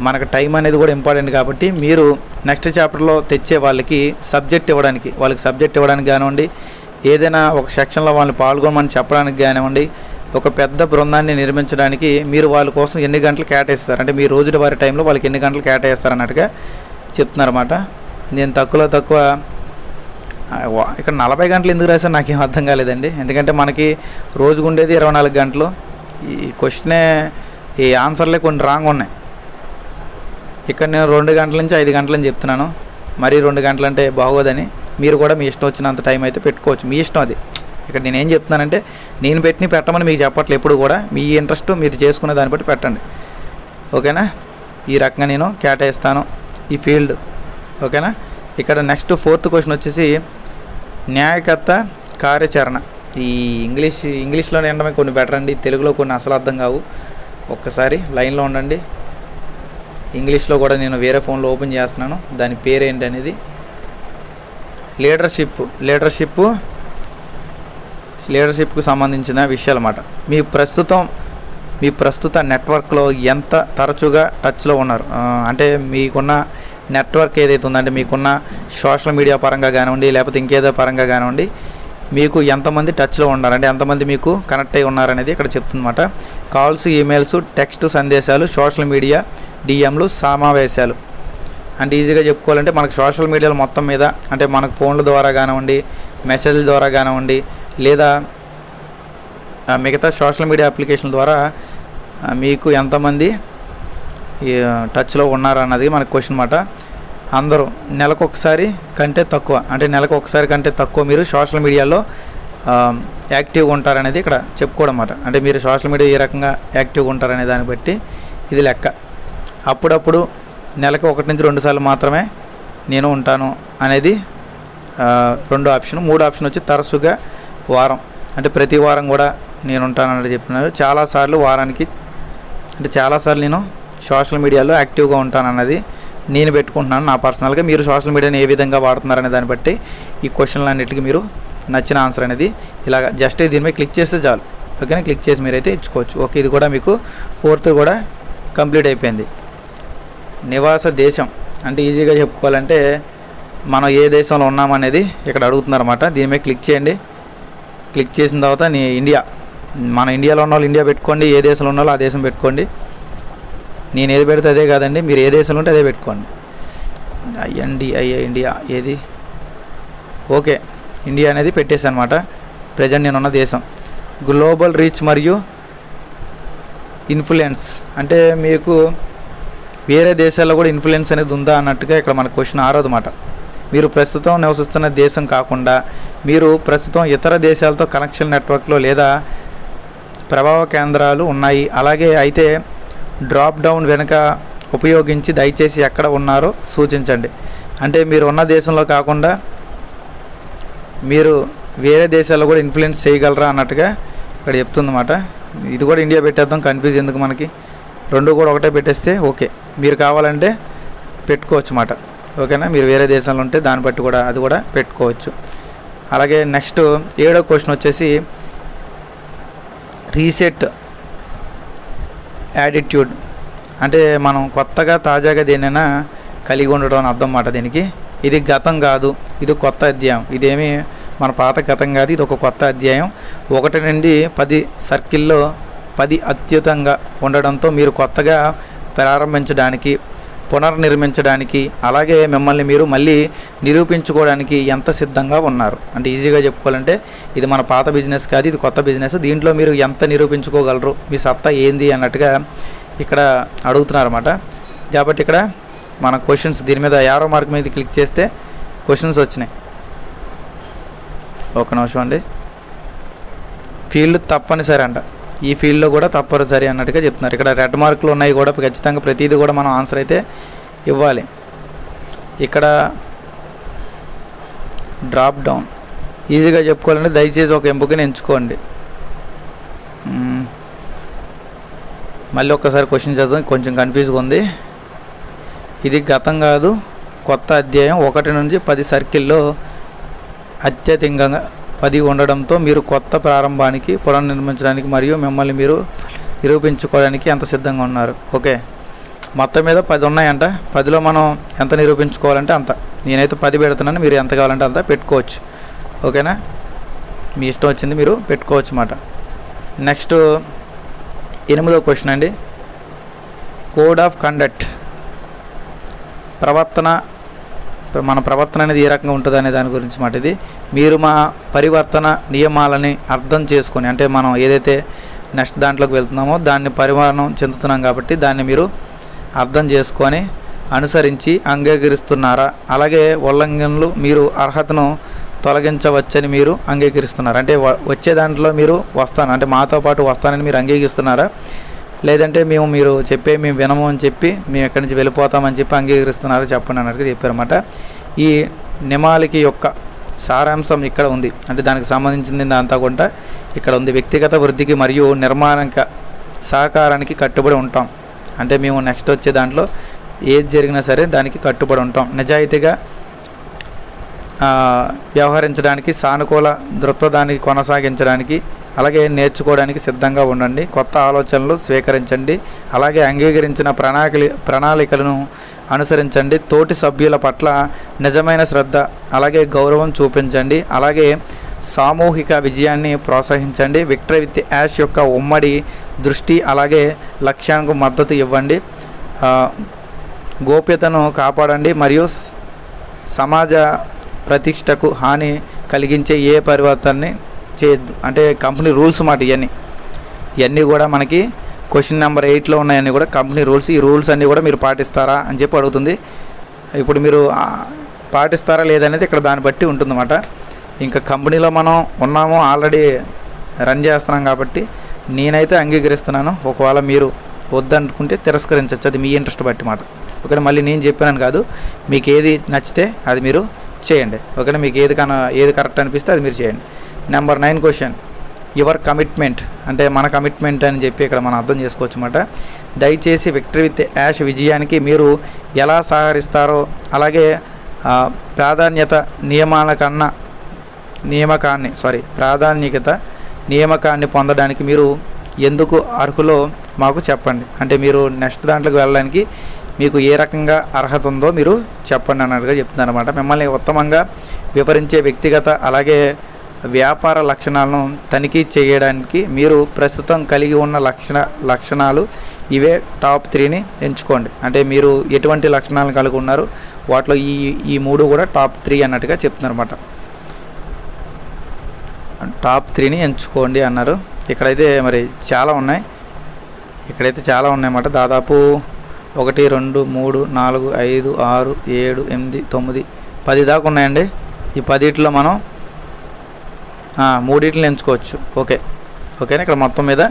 మనకు టైం అనేది కూడా ఇంపార్టెంట్ కాబట్టి మీరు నెక్స్ట్ చాప్టర్లో తెచ్చే వాళ్ళకి సబ్జెక్ట్ ఇవ్వడానికి కానివ్వండి, ఏదైనా ఒక సెక్షన్లో వాళ్ళని పాల్గొనమని చెప్పడానికి కానివ్వండి, ఒక పెద్ద బృందాన్ని నిర్మించడానికి మీరు వాళ్ళ కోసం ఎన్ని గంటలు కేటాయిస్తారు, అంటే మీ రోజువారీ టైంలో వాళ్ళకి ఎన్ని గంటలు కేటాయిస్తారు అన్నట్టుగా చెప్తున్నారన్నమాట. నేను తక్కువ ఇక్కడ 40 గంటలు ఎందుకు రాశాను నాకేం అర్థం కాలేదండి. ఎందుకంటే మనకి రోజుకు ఉండేది 24 గంటలు. ఈ క్వశ్చనే ఈ ఆన్సర్లే కొన్ని రాంగ్ ఉన్నాయి. ఇక్కడ నేను 2 గంటల నుంచి 5 గంటలని చెప్తున్నాను, మరీ 2 గంటలు అంటే బాగోదని. మీరు కూడా మీ ఇష్టం వచ్చినంత టైం అయితే పెట్టుకోవచ్చు, మీ ఇష్టం అది. ఇక్కడ నేనేం చెప్తున్నానంటే నేను పెట్టమని మీకు చెప్పట్లేదు, ఎప్పుడు కూడా మీ ఇంట్రెస్ట్ మీరు చేసుకునే దాన్ని బట్టి పెట్టండి, ఓకేనా. ఈ రకంగా నేను కేటాయిస్తాను ఈ ఫీల్డ్, ఓకేనా. ఇక్కడ నెక్స్ట్ 4th క్వశ్చన్ వచ్చేసి న్యాయకర్త కార్యాచరణ. ఈ ఇంగ్లీష్లో ఉండడమే కొన్ని బెటర్ అండి, తెలుగులో కొన్ని అసలు అర్థం కావు. ఒక్కసారి లైన్లో ఉండండి. ఇంగ్లీష్లో కూడా నేను వేరే ఫోన్లో ఓపెన్ చేస్తున్నాను, దాని పేరు ఏంటి అనేది. లీడర్షిప్కు సంబంధించిన విషయాలు అన్నమాట. మీ ప్రస్తుత నెట్వర్క్లో ఎంత తరచుగా టచ్లో ఉన్నారు, అంటే మీకున్న నెట్వర్క్ ఏదైతే ఉందంటే మీకున్న సోషల్ మీడియా పరంగా కానివ్వండి, లేకపోతే ఇంకేదో పరంగా కానివ్వండి, మీకు ఎంతమంది టచ్లో ఉన్నారు, అంటే ఎంతమంది మీకు కనెక్ట్ అయి ఉన్నారనేది ఇక్కడ చెప్తుందన్నమాట. కాల్స్, ఈమెయిల్స్, టెక్స్ట్ సందేశాలు, సోషల్ మీడియా, డిఎంలు, సమావేశాలు. అంటే ఈజీగా చెప్పుకోవాలంటే మనకు సోషల్ మీడియాలో మొత్తం మీద, అంటే మనకు ఫోన్ల ద్వారా కానివ్వండి, మెసేజ్ల ద్వారా కానివ్వండి, లేదా మిగతా సోషల్ మీడియా అప్లికేషన్ల ద్వారా మీకు ఎంతమంది టచ్లో ఉన్నారు అన్నది మనకు క్వశ్చన్ మాట. అందరూ నెలకు ఒకసారి కంటే తక్కువ మీరు సోషల్ మీడియాలో యాక్టివ్గా ఉంటారనేది ఇక్కడ చెప్పుకోవడం అన్నమాట. అంటే మీరు సోషల్ మీడియా ఏ రకంగా యాక్టివ్గా ఉంటారనే దాన్ని బట్టి ఇది లెక్క. అప్పుడప్పుడు నెలకు 1 నుంచి 2 సార్లు మాత్రమే నేను ఉంటాను అనేది 2వ ఆప్షన్. 3వ ఆప్షన్ వచ్చి తరచుగా వారం, అంటే ప్రతి వారం కూడా నేను ఉంటానని చెప్తున్నారు. చాలాసార్లు వారానికి, అంటే చాలాసార్లు నేను సోషల్ మీడియాలో యాక్టివ్గా ఉంటానన్నది నేను పెట్టుకుంటున్నాను నా పర్సనల్గా. మీరు సోషల్ మీడియాని ఏ విధంగా వాడుతున్నారనే దాన్ని బట్టి ఈ క్వశ్చన్లన్నిటికీ మీరు నచ్చిన ఆన్సర్ అనేది ఇలాగ జస్ట్ దీని మీద క్లిక్ చేస్తే చాలు, ఓకేనా. క్లిక్ చేసి మీరైతే ఇచ్చుకోవచ్చు. ఓకే, ఇది కూడా మీకు 4th కూడా కంప్లీట్ అయిపోయింది. నివాస దేశం అంటే ఈజీగా చెప్పుకోవాలంటే మనం ఏ దేశంలో ఉన్నామనేది ఇక్కడ అడుగుతున్నారన్నమాట. దీని మీద క్లిక్ చేయండి. క్లిక్ చేసిన తర్వాత మన ఇండియాలో ఉన్న వాళ్ళు ఇండియా పెట్టుకోండి, ఏ దేశంలో ఉన్న వాళ్ళు ఆ దేశం పెట్టుకోండి. నేను ఏది పెడితే అదే కాదండి, మీరు ఏ దేశంలో ఉంటే అదే పెట్టుకోండి. ఇండియా ఏది ఓకే, ఇండియా అనేది పెట్టేసి అనమాట ప్రజెంట్ నేనున్న దేశం. గ్లోబల్ రీచ్ మరియు ఇన్ఫ్లుయెన్స్ అంటే మీకు వేరే దేశాల్లో కూడా ఇన్ఫ్లుయెన్స్ అనేది ఉందా అన్నట్టుగా ఇక్కడ మన క్వశ్చన్ 6వ మాట. మీరు ప్రస్తుతం నివసిస్తున్న దేశం కాకుండా మీరు ప్రస్తుతం ఇతర దేశాలతో కనెక్షన్ నెట్వర్క్లో లేదా ప్రభావ కేంద్రాలు ఉన్నాయి. అలాగే అయితే డ్రాప్ డౌన్ వెనుక ఉపయోగించి దయచేసి ఎక్కడ ఉన్నారో సూచించండి. అంటే మీరు ఉన్న దేశంలో కాకుండా మీరు వేరే దేశాల్లో కూడా ఇన్ఫ్లుయెన్స్ చేయగలరా అన్నట్టుగా ఇక్కడ చెప్తుందన్నమాట. ఇది కూడా ఇండియా పెట్టేద్దాం, కన్ఫ్యూజ్ ఎందుకు మనకి, రెండు కూడా ఒకటే పెట్టేస్తే ఓకే. మీరు కావాలంటే పెట్టుకోవచ్చు అన్నమాట. ఓకేనా, మీరు వేరే దేశంలో ఉంటే దాన్ని బట్టి కూడా అది కూడా పెట్టుకోవచ్చు. అలాగే నెక్స్ట్ 7వ క్వశ్చన్ వచ్చేసి రీసెట్ యాటిట్యూడ్ అంటే మనం కొత్తగా తాజాగా దేనైనా కలిగి ఉండడం అని అర్థం అన్నమాట దీనికి. ఇది గతం కాదు, ఇది కొత్త అధ్యాయం. ఇదేమి మన పాత గతం కాదు, ఇది ఒక కొత్త అధ్యాయం. 1 నుండి 10 సర్కిల్లో 10 అత్యుతంగా ఉండడంతో మీరు కొత్తగా ప్రారంభించడానికి, పునర్నిర్మించడానికి, అలాగే మిమ్మల్ని మీరు మళ్ళీ నిరూపించుకోవడానికి ఎంత సిద్ధంగా ఉన్నారు. అంటే ఈజీగా చెప్పుకోవాలంటే ఇది మన పాత బిజినెస్ కాదు, ఇది కొత్త బిజినెస్. దీంట్లో మీరు ఎంత నిరూపించుకోగలరు, మీ సత్తా ఏంది అన్నట్టుగా ఇక్కడ అడుగుతున్నారన్నమాట. కాబట్టి ఇక్కడ మన క్వశ్చన్స్ దీని మీద 50వ మార్క్ మీద క్లిక్ చేస్తే క్వశ్చన్స్ వచ్చినాయి. ఒక నిమిషం అండి. ఫీల్డ్ తప్పనిసరి అంట, ఈ ఫీల్డ్లో కూడా తప్పనిసరి అన్నట్టుగా చెప్తున్నారు. ఇక్కడ రెడ్ మార్కులు ఉన్నాయి కూడా, ఖచ్చితంగా ప్రతిదీ కూడా మనం ఆన్సర్ అయితే ఇవ్వాలి. ఇక్కడ డ్రాప్ డౌన్ ఈజీగా చెప్పుకోవాలంటే దయచేసి ఒక ఎంపికని ఎంచుకోండి. మళ్ళీ ఒక్కసారి క్వశ్చన్ చదువు, కొంచెం కన్ఫ్యూజ్గా ఉంది. ఇది గతం కాదు, కొత్త అధ్యాయం. 1 నుంచి 10 సర్కిల్లో అత్యధికంగా 10 ఉండడంతో మీరు కొత్త ప్రారంభానికి, పునర్నిర్మించడానికి మరియు మిమ్మల్ని మీరు నిరూపించుకోవడానికి ఎంత సిద్ధంగా ఉన్నారు. ఓకే, మొత్తం మీద 10 ఉన్నాయంట. 10లో మనం ఎంత నిరూపించుకోవాలంటే అంత. నేనైతే 10 పెడుతున్నాను, మీరు ఎంత కావాలంటే అంత పెట్టుకోవచ్చు. ఓకేనా, మీ ఇష్టం వచ్చింది మీరు పెట్టుకోవచ్చు అన్నమాట. నెక్స్ట్ 8వ క్వశ్చన్ అండి. కోడ్ ఆఫ్ కండక్ట్, ప్రవర్తన, మన ప్రవర్తన అనేది ఏ రకంగా ఉంటుంది అనే దాని గురించి మాట ఇది. మీరు మా పరివర్తన నియమాలని అర్థం చేసుకొని, అంటే మనం ఏదైతే నెక్స్ట్ దాంట్లోకి వెళ్తున్నామో దాన్ని పరిమాణం చెందుతున్నాం కాబట్టి దాన్ని మీరు అర్థం చేసుకొని అనుసరించి అంగీకరిస్తున్నారా? అలాగే ఉల్లంఘనలు మీరు అర్హతను తొలగించవచ్చని మీరు అంగీకరిస్తున్నారు. అంటే వచ్చే దాంట్లో మీరు వస్తాను అంటే మాతో పాటు వస్తానని మీరు అంగీకరిస్తున్నారా? లేదంటే మీరు మేము వినము అని చెప్పి మేము ఎక్కడి నుంచి వెళ్ళిపోతామని చెప్పి అంగీకరిస్తున్నారా చెప్పండి అన్నట్టుగా చెప్పారన్నమాట. ఈ నియమాలకి యొక్క సారాంశం ఇక్కడ ఉంది. అంటే దానికి సంబంధించింది అంతా కూడా ఇక్కడ ఉంది. వ్యక్తిగత వృద్ధికి మరియు నిర్మాణక సహకారానికి కట్టుబడి ఉంటాం. అంటే మేము నెక్స్ట్ వచ్చే దాంట్లో ఏది జరిగినా సరే దానికి కట్టుబడి ఉంటాం. నిజాయితీగా వ్యవహరించడానికి, సానుకూల దృక్పథానికి కొనసాగించడానికి, అలాగే నేర్చుకోవడానికి సిద్ధంగా ఉండండి. కొత్త ఆలోచనలు స్వీకరించండి. అలాగే అంగీకరించిన ప్రణాళికలను అనుసరించండి. తోటి సభ్యుల పట్ల నిజమైన శ్రద్ధ అలాగే గౌరవం చూపించండి. అలాగే సామూహిక విజయాన్ని ప్రోత్సహించండి. విక్టరీ విత్ యాష్ యొక్క ఉమ్మడి దృష్టి అలాగే లక్ష్యానికి మద్దతు ఇవ్వండి. గోప్యతను కాపాడండి మరియు సమాజ ప్రతిష్టకు హాని కలిగించే ఏ పరివర్తనని చేయొద్దు. అంటే కంపెనీ రూల్స్ మాట ఇవన్నీ కూడా మనకి క్వశ్చన్ నెంబర్ 8లో ఉన్నాయన్నీ కూడా కంపెనీ రూల్స్. ఈ రూల్స్ అన్నీ కూడా మీరు పాటిస్తారా అని చెప్పి అడుగుతుంది. ఇప్పుడు మీరు పాటిస్తారా లేదనేది ఇక్కడ దాన్ని బట్టి ఉంటుందన్నమాట. ఇంకా కంపెనీలో మనం ఉన్నాము, ఆల్రెడీ రన్ చేస్తున్నాం కాబట్టి నేనైతే అంగీకరిస్తున్నాను. ఒకవేళ మీరు వద్దనుకుంటే తిరస్కరించవచ్చు, అది మీ ఇంట్రెస్ట్ బట్టి మాట. ఓకేనా, మళ్ళీ నేను చెప్పాను కాదు, మీకు ఏది నచ్చితే అది మీరు చేయండి. ఓకేనా, మీకు ఏది కరెక్ట్ అనిపిస్తే అది మీరు చేయండి. నెంబర్ 9 క్వశ్చన్, యువర్ కమిట్మెంట్ అంటే మన కమిట్మెంట్ అని చెప్పి ఇక్కడ మనం అర్థం చేసుకోవచ్చు అన్నమాట. దయచేసి విక్టరీ విత్ యాష్ విజయానికి మీరు ఎలా సహకరిస్తారో అలాగే నియామకాన్ని పొందడానికి మీరు ఎందుకు అర్హులో మాకు చెప్పండి. అంటే మీరు నెక్స్ట్ దాంట్లోకి వెళ్ళడానికి మీకు ఏ రకంగా అర్హత ఉందో మీరు చెప్పండి అన్నట్టుగా చెప్తున్నారు అనమాట. మిమ్మల్ని ఉత్తమంగా వివరించే వ్యక్తిగత అలాగే వ్యాపార లక్షణాలను తనిఖీ చేయడానికి మీరు ప్రస్తుతం కలిగి ఉన్న లక్షణాలు ఇవే టాప్ 3ని ఎంచుకోండి. అంటే మీరు ఎటువంటి లక్షణాలను కలిగి ఉన్నారు వాటిలో ఈ 3 కూడా టాప్ 3 అన్నట్టుగా చెప్తున్నారు అనమాట. టాప్ 3ని ఎంచుకోండి అన్నారు. ఇక్కడైతే మరి చాలా ఉన్నాయి, ఇక్కడైతే చాలా ఉన్నాయన్నమాట. దాదాపు 1 2 3 4 5 6 7 8 9 10 దాకా ఉన్నాయండి. ఈ 10 మనం 3 ఎంచుకోవచ్చు. ఓకేనా, ఇక్కడ మొత్తం మీద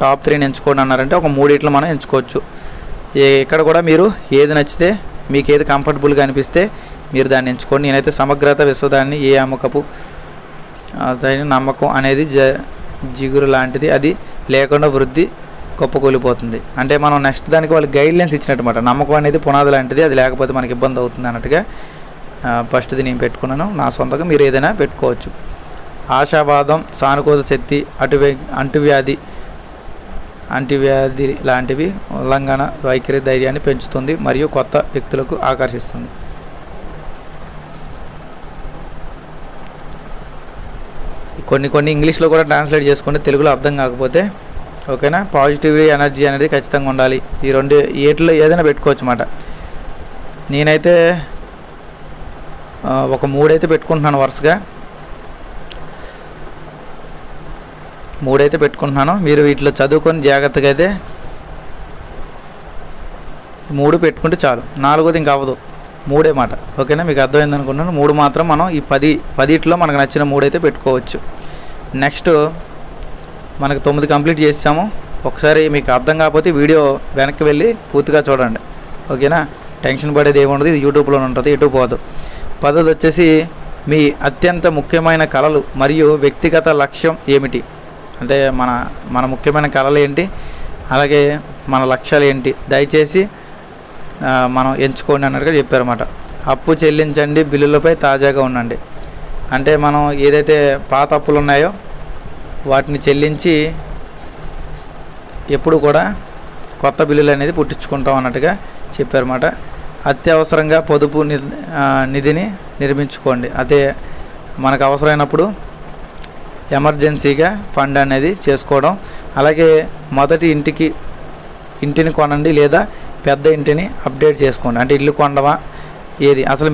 టాప్ 3ని ఎంచుకోండి అన్నారంటే ఒక 3 మనం ఎంచుకోవచ్చు. ఇక్కడ కూడా మీరు ఏది నచ్చితే, మీకు ఏది కంఫర్టబుల్గా అనిపిస్తే మీరు దాన్ని ఎంచుకోండి. నేనైతే సమగ్రత విశ్వదాన్ని ఏ అమ్మకపు నమ్మకం అనేది జిగురు లాంటిది, అది లేకుండా వృద్ధి కుప్పకూలిపోతుంది. అంటే మనం నెక్స్ట్ దానికి వాళ్ళు గైడ్లైన్స్ ఇచ్చినట్టమాట. నమ్మకం అనేది పునాది లాంటిది, అది లేకపోతే మనకి ఇబ్బంది అవుతుంది అన్నట్టుగా ఫస్ట్ది నేను పెట్టుకున్నాను. నా సొంతంగా మీరు ఏదైనా పెట్టుకోవచ్చు. ఆశావాదం, సానుకూల శక్తి, అంటువ్యాధి లాంటివి ఉల్లంఘన వైఖరి ధైర్యాన్ని పెంచుతుంది మరియు కొత్త వ్యక్తులకు ఆకర్షిస్తుంది. కొన్ని ఇంగ్లీష్లో కూడా ట్రాన్స్లేట్ చేసుకుంటే తెలుగులో అర్థం కాకపోతే ఓకేనా. పాజిటివ్ ఎనర్జీ అనేది ఖచ్చితంగా ఉండాలి. ఈ 2 ఏట్లో ఏదైనా పెట్టుకోవచ్చు అన్నమాట. నేనైతే ఒక 3 అయితే పెట్టుకుంటున్నాను, వరుసగా 3 అయితే పెట్టుకుంటున్నాను. మీరు వీటిలో చదువుకొని జాగ్రత్తగా అయితే 3 పెట్టుకుంటే చాలు. 4వది ఇంకా అవ్వదు, 3 మాట. ఓకేనా, మీకు అర్థమైంది అనుకుంటున్నాను. 3 మాత్రం మనం ఈ 10 మనకు నచ్చిన 3 అయితే పెట్టుకోవచ్చు. నెక్స్ట్ మనకు 9 కంప్లీట్ చేసాము. ఒకసారి మీకు అర్థం కాకపోతే వీడియో వెనక్కి వెళ్ళి పూర్తిగా చూడండి. ఓకేనా, టెన్షన్ పడేది ఏముండదు, ఇది యూట్యూబ్లోనే ఉంటుంది, ఎటు పోదు. 10ది వచ్చేసి మీ అత్యంత ముఖ్యమైన కళలు మరియు వ్యక్తిగత లక్ష్యం ఏమిటి. అంటే మన ముఖ్యమైన కళలు ఏంటి, అలాగే మన లక్ష్యాలు ఏంటి, దయచేసి మనం ఎంచుకోండి అన్నట్టుగా చెప్పారన్నమాట. అప్పు చెల్లించండి, బిల్లులపై తాజాగా ఉండండి. అంటే మనం ఏదైతే పాత అప్పులు ఉన్నాయో వాటిని చెల్లించి ఎప్పుడు కూడా కొత్త బిల్లులు అనేది పుట్టించుకుంటాం అన్నట్టుగా చెప్పారన్నమాట. అత్యవసరంగా పొదుపు నిధిని నిర్మించుకోండి. అదే మనకు అవసరమైనప్పుడు ఎమర్జెన్సీగా ఫండ్ అనేది చేసుకోవడం. అలాగే మొదటి ఇంటిని కొనండి లేదా పెద్ద ఇంటిని అప్డేట్ చేసుకోండి. అంటే ఇల్లు కొనడమా ఏది, అసలు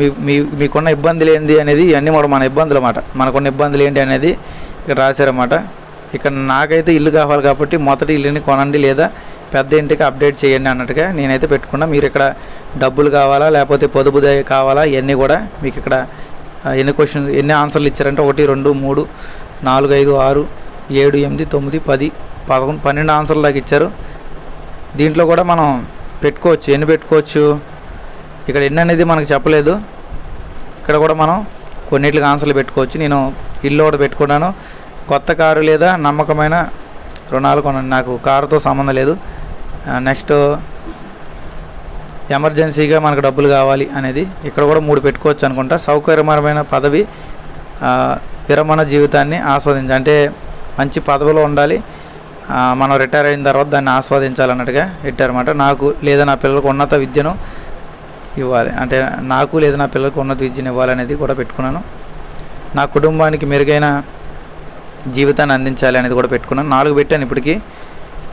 మీకున్న ఇబ్బందులు ఏంది అనేది, ఇవన్నీ కూడా మన ఇబ్బందులు అన్నమాట. మనకున్న ఇబ్బందులు ఏంటి అనేది ఇక్కడ రాశారన్నమాట. ఇక్కడ నాకైతే ఇల్లు కావాలి కాబట్టి మొదటి ఇల్లుని కొనండి లేదా పెద్ద ఇంటికి అప్డేట్ చేయండి అన్నట్టుగా నేనైతే పెట్టుకున్నా. మీరు ఇక్కడ డబ్బులు కావాలా లేకపోతే పొదుపు కావాలా, ఇవన్నీ కూడా మీకు ఇక్కడ ఎన్ని ఆన్సర్లు ఇచ్చారంటే 1 2 3 4 5 6 7 8 9 10 11 12 ఆన్సర్లు దాకా ఇచ్చారు. దీంట్లో కూడా మనం పెట్టుకోవచ్చు, ఎన్ని పెట్టుకోవచ్చు, ఇక్కడ ఎన్ని అనేది మనకు చెప్పలేదు. ఇక్కడ కూడా మనం కొన్నిటికి ఆన్సర్లు పెట్టుకోవచ్చు. నేను ఇల్లు కూడా పెట్టుకున్నాను. కొత్త కారు లేదా నమ్మకమైన రుణాలు కొనండి. నాకు కారుతో సంబంధం లేదు. నెక్స్ట్ ఎమర్జెన్సీగా మనకు డబ్బులు కావాలి అనేది ఇక్కడ కూడా 3 పెట్టుకోవచ్చు అనుకుంటా. సౌకర్యమైన పదవి, విరమణ జీవితాన్ని ఆస్వాదించాలి. అంటే మంచి పదవిలో ఉండాలి, మనం రిటైర్ అయిన తర్వాత దాన్ని ఆస్వాదించాలన్నట్టుగా పెట్టారన్నమాట. నాకు లేదా నా పిల్లలకు ఉన్నత విద్యను ఇవ్వాలి, అంటే నాకు లేదా నా పిల్లలకు ఉన్నత విద్యను ఇవ్వాలనేది కూడా పెట్టుకున్నాను. నా కుటుంబానికి మెరుగైన జీవితాన్ని అందించాలి అనేది కూడా పెట్టుకున్నాను. 4 పెట్టాను ఇప్పటికీ,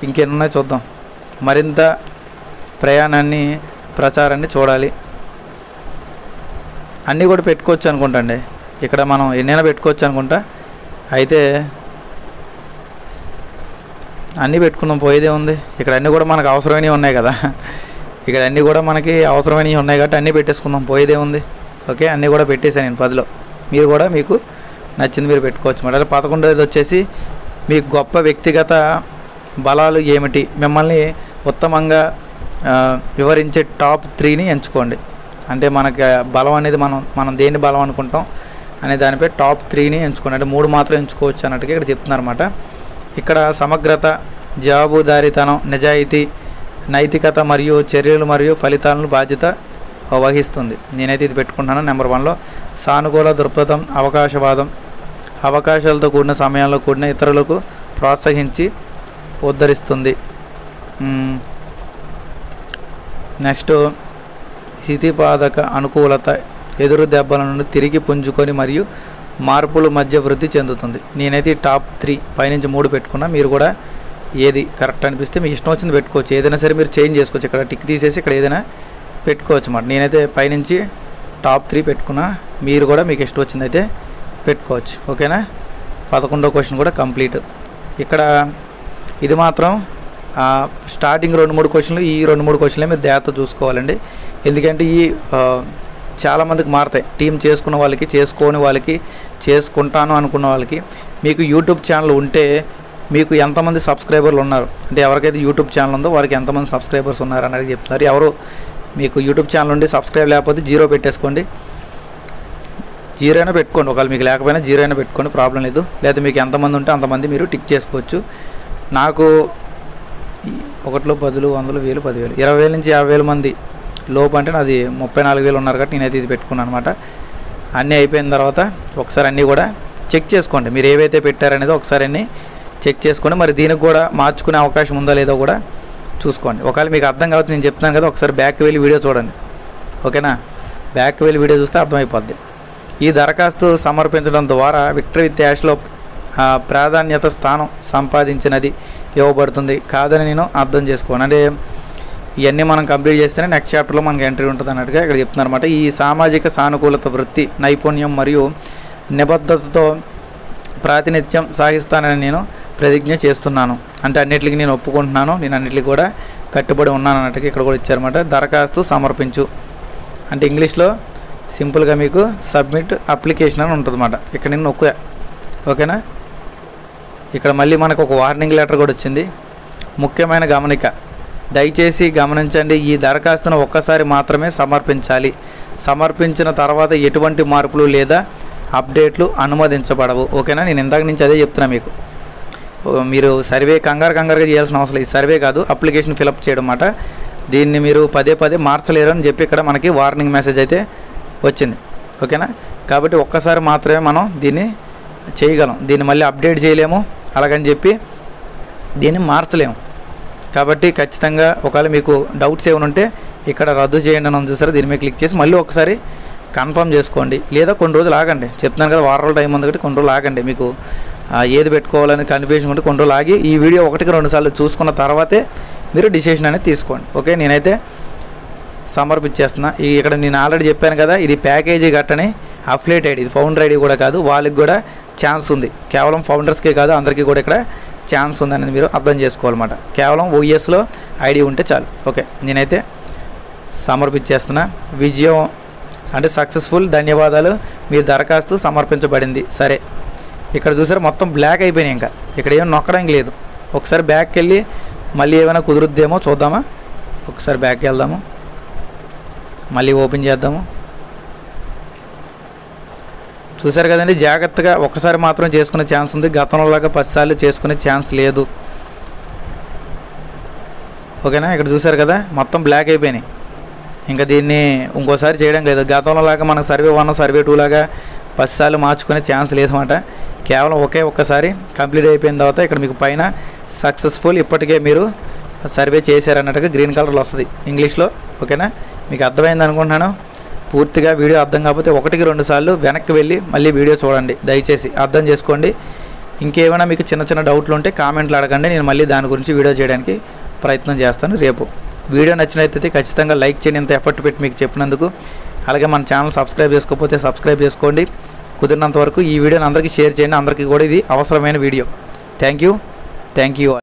ఇంకెన్నున్నాయి చూద్దాం. మరింత ప్రచారాన్ని చూడాలి. అన్నీ కూడా పెట్టుకోవచ్చు అనుకుంటా అండి. ఇక్కడ మనం ఎన్నైనా పెట్టుకోవచ్చు అనుకుంటా. అయితే అన్నీ పెట్టుకున్నాం, పోయేదే ఉంది. ఇక్కడ అన్నీ కూడా మనకు అవసరమైనవి ఉన్నాయి కదా, ఇక్కడ అన్నీ కూడా మనకి అవసరమైనవి ఉన్నాయి కాబట్టి అన్నీ పెట్టేసుకుందాం, పోయేదే ఉంది. ఓకే, అన్నీ కూడా పెట్టేశాను నేను 10లో. మీరు కూడా మీకు నచ్చింది మీరు పెట్టుకోవచ్చు మాట. 11ది వచ్చేసి మీ గొప్ప వ్యక్తిగత బలాలు ఏమిటి, మిమ్మల్ని ఉత్తమంగా వివరించే టాప్ 3ని ఎంచుకోండి. అంటే మనకి బలం అనేది మనం దేన్ని బలం అనుకుంటాం అనే దానిపై టాప్ 3ని ఎంచుకోండి. అంటే 3 మాత్రం ఎంచుకోవచ్చు అన్నట్టుగా ఇక్కడ చెప్తున్నారన్నమాట. ఇక్కడ సమగ్రత, జవాబుదారీతనం, నిజాయితీ, నైతికత మరియు చర్యలు మరియు ఫలితాలను బాధ్యత వహిస్తుంది. నేనైతే ఇది పెట్టుకుంటున్నాను. నెంబర్ 1లో సానుకూల దృక్పథం, అవకాశవాదం, అవకాశాలతో కూడిన సమయంలో కూడిన ఇతరులకు ప్రోత్సహించి ఉద్ధరిస్తుంది. నెక్స్ట్ స్థితిపాదక అనుకూలత, ఎదురు దెబ్బల నుండి తిరిగి పుంజుకొని మరియు మార్పుల మధ్య వృద్ధి చెందుతుంది. నేనైతే టాప్ 3 పైనుంచి 3 పెట్టుకున్నా. మీరు కూడా ఏది కరెక్ట్ అనిపిస్తే మీకు ఇష్టం వచ్చింది పెట్టుకోవచ్చు. ఏదైనా సరే మీరు చేంజ్ చేసుకోవచ్చు. ఇక్కడ టిక్ తీసేసి ఇక్కడ ఏదైనా పెట్టుకోవచ్చు అన్నమాట. నేనైతే పైనుంచి టాప్ 3 పెట్టుకున్నా. మీరు కూడా మీకు ఇష్టం వచ్చింది అయితే పెట్టుకోవచ్చు. ఓకేనా. 11వ క్వశ్చన్ కూడా కంప్లీట్. ఇక్కడ ఇది మాత్రం స్టార్టింగ్ 2-3 క్వశ్చన్లు, ఈ 2-3 క్వశ్చన్లే మీరు జాగ్రత్త చూసుకోవాలండి. ఎందుకంటే ఈ చాలామందికి మారుతాయి. టీం చేసుకున్న వాళ్ళకి, చేసుకోని వాళ్ళకి, చేసుకుంటాను అనుకున్న వాళ్ళకి. మీకు యూట్యూబ్ ఛానల్ ఉంటే మీకు ఎంతమంది సబ్స్క్రైబర్లు ఉన్నారు, అంటే ఎవరికైతే యూట్యూబ్ ఛానల్ ఉందో వారికి ఎంతమంది సబ్స్క్రైబర్స్ ఉన్నారు అనేది చెప్తున్నారు. ఎవరు మీకు యూట్యూబ్ ఛానల్ ఉండి సబ్స్క్రైబ్ లేకపోతే 0 పెట్టేసుకోండి. 0 అయినా పెట్టుకోండి, ఒకవేళ మీకు లేకపోయినా 0 అయినా పెట్టుకోండి, ప్రాబ్లం లేదు. లేదా మీకు ఎంతమంది ఉంటే అంతమంది మీరు టిక్ చేసుకోవచ్చు. నాకు 1, 10, 100, 1000, 10,000, 20,000 నుంచి 50,000 మంది లోపు అంటే నాది 34,000 ఉన్నారు కాబట్టి నేనైతే ఇది పెట్టుకున్నాను అనమాట. అన్నీ అయిపోయిన తర్వాత ఒకసారి అన్నీ కూడా చెక్ చేసుకోండి. మీరు ఏవైతే పెట్టారనేది ఒకసారి అన్నీ చెక్ చేసుకోండి. మరి దీనికి కూడా మార్చుకునే అవకాశం ఉందో లేదో కూడా చూసుకోండి. ఒకవేళ మీకు అర్థం కావచ్చు నేను చెప్తున్నాను కదా, ఒకసారి బ్యాక్ వెళ్ళి వీడియో చూడండి, ఓకేనా? బ్యాక్ వెళ్ళి వీడియో చూస్తే అర్థమైపోద్ది. ఈ దరఖాస్తు సమర్పించడం ద్వారా విక్టరీ విత్ యాష్లో ప్రాధాన్యత స్థానం సంపాదించినది ఇవ్వబడుతుంది కాదని నేను అర్థం చేసుకోను. అంటే ఇవన్నీ మనం కంప్లీట్ చేస్తేనే నెక్స్ట్ చాప్టర్లో మనకు ఎంట్రీ ఉంటుంది అన్నట్టుగా ఇక్కడ చెప్తున్నారు అనమాట. ఈ సామాజిక సానుకూలత, వృత్తి నైపుణ్యం మరియు నిబద్ధతతో ప్రాతినిధ్యం సాగిస్తానని నేను ప్రతిజ్ఞ చేస్తున్నాను. అంటే అన్నిటికీ నేను ఒప్పుకుంటున్నాను, నేను అన్నిటికీ కూడా కట్టుబడి ఉన్నాను అన్నట్టుగా ఇక్కడ కూడా ఇచ్చారన్నమాట. దరఖాస్తు సమర్పించు అంటే ఇంగ్లీష్లో సింపుల్గా మీకు సబ్మిట్ అప్లికేషన్ అని ఉంటుంది అన్నమాట. ఇక్కడ నేను నొక్కా, ఓకేనా? ఇక్కడ మళ్ళీ మనకు ఒక వార్నింగ్ లెటర్ కూడా వచ్చింది. ముఖ్యమైన గమనిక, దయచేసి గమనించండి, ఈ దరఖాస్తును ఒక్కసారి మాత్రమే సమర్పించాలి. సమర్పించిన తర్వాత ఎటువంటి మార్పులు లేదా అప్డేట్లు అనుమతించబడవు, ఓకేనా? నేను ఇందాక నుంచి అదే చెప్తున్నా మీకు. మీరు సర్వే కంగారుగా చేయాల్సిన అవసరం లేదు. సర్వే కాదు, అప్లికేషన్ ఫిలప్ చేయడం అన్నమాట. దీన్ని మీరు పదే మార్చలేరు అని చెప్పి ఇక్కడ మనకి వార్నింగ్ మెసేజ్ అయితే వచ్చింది, ఓకేనా? కాబట్టి ఒక్కసారి మాత్రమే మనం దీన్ని చేయగలం, దీన్ని మళ్ళీ అప్డేట్ చేయలేము, అలాగని చెప్పి దీన్ని మార్చలేము. కాబట్టి ఖచ్చితంగా ఒకవేళ మీకు డౌట్స్ ఏమైనా ఉంటే ఇక్కడ రద్దు చేయండి అని చూసారు, దీని మీద క్లిక్ చేసి మళ్ళీ ఒకసారి కన్ఫర్మ్ చేసుకోండి. లేదా కొన్ని రోజులు ఆగండి, చెప్తున్నాను కదా వారం రోజులు టైం ఉంది కాబట్టి కొన్ని రోజులు ఆగండి. మీకు ఏది పెట్టుకోవాలని కన్ఫ్యూజన్ ఉంటే కొన్ని రోజులు ఆగి ఈ వీడియో 1-2 సార్లు చూసుకున్న తర్వాతే మీరు డిసిషన్ అనేది తీసుకోండి, ఓకే? నేనైతే సమర్పించేస్తున్నా. ఇక్కడ నేను ఆల్రెడీ చెప్పాను కదా, ఇది ప్యాకేజీ గట్టని అఫిలియేట్ ఐడి, ఇది ఫౌండర్ ఐడి కూడా కాదు, వాళ్ళకి కూడా ఛాన్స్ ఉంది. కేవలం ఫౌండర్స్కే కాదు, అందరికీ కూడా ఇక్కడ ఛాన్స్ ఉంది అనేది మీరు అర్థం చేసుకోవాలన్నమాట. కేవలం OESలో ఐడి ఉంటే చాలు, ఓకే? నేనైతే సమర్పించేస్తున్నా. విజయం అంటే సక్సెస్ఫుల్, ధన్యవాదాలు, మీ దరఖాస్తు సమర్పించబడింది. సరే, ఇక్కడ చూసారు మొత్తం బ్లాక్ అయిపోయినాయి, ఇంకా ఇక్కడ ఏం నొక్కడానికి లేదు. ఒకసారి బ్యాక్కి వెళ్ళి మళ్ళీ ఏమైనా కుదురుద్దేమో చూద్దామా? ఒకసారి బ్యాక్కి వెళ్దాము, మళ్ళీ ఓపెన్ చేద్దాము. చూసారు కదండి, జాగ్రత్తగా ఒక్కసారి మాత్రం చేసుకునే ఛాన్స్ ఉంది. గతంలోలాగా 10 సార్లు చేసుకునే ఛాన్స్ లేదు, ఓకేనా? ఇక్కడ చూసారు కదా మొత్తం బ్లాక్ అయిపోయినాయి. ఇంకా దీన్ని ఇంకోసారి చేయడం లేదు. గతంలోలాగా మనకు సర్వే 1, సర్వే 2 లాగా 10 సార్లు మార్చుకునే ఛాన్స్ లేదన్నమాట. కేవలం ఒక్కసారి కంప్లీట్ అయిపోయిన తర్వాత ఇక్కడ మీకు పైన సక్సెస్ఫుల్, ఇప్పటికే మీరు సర్వే చేశారన్నట్టుగా గ్రీన్ కలర్లో వస్తుంది ఇంగ్లీష్లో, ఓకేనా? మీకు అర్థమైంది అనుకుంటున్నాను. పూర్తిగా వీడియో అర్థం కాకపోతే 1-2 సార్లు వెనక్కి వెళ్ళి మళ్ళీ వీడియో చూడండి, దయచేసి అర్థం చేసుకోండి. ఇంకేమైనా మీకు చిన్న డౌట్లు ఉంటే కామెంట్లు అడగండి, నేను మళ్ళీ దాని గురించి వీడియో చేయడానికి ప్రయత్నం చేస్తాను రేపు. వీడియో నచ్చినట్లయితే ఖచ్చితంగా లైక్ చేయండి, ఇంత ఎఫర్ట్ పెట్టి మీకు చెప్పినందుకు. అలాగే మన ఛానల్ సబ్స్క్రైబ్ చేసుకోకపోతే సబ్స్క్రైబ్ చేసుకోండి. కుదిరినంత వరకు ఈ వీడియోని అందరికీ షేర్ చేయండి, అందరికీ కూడా ఇది అవసరమైన వీడియో. Thank you.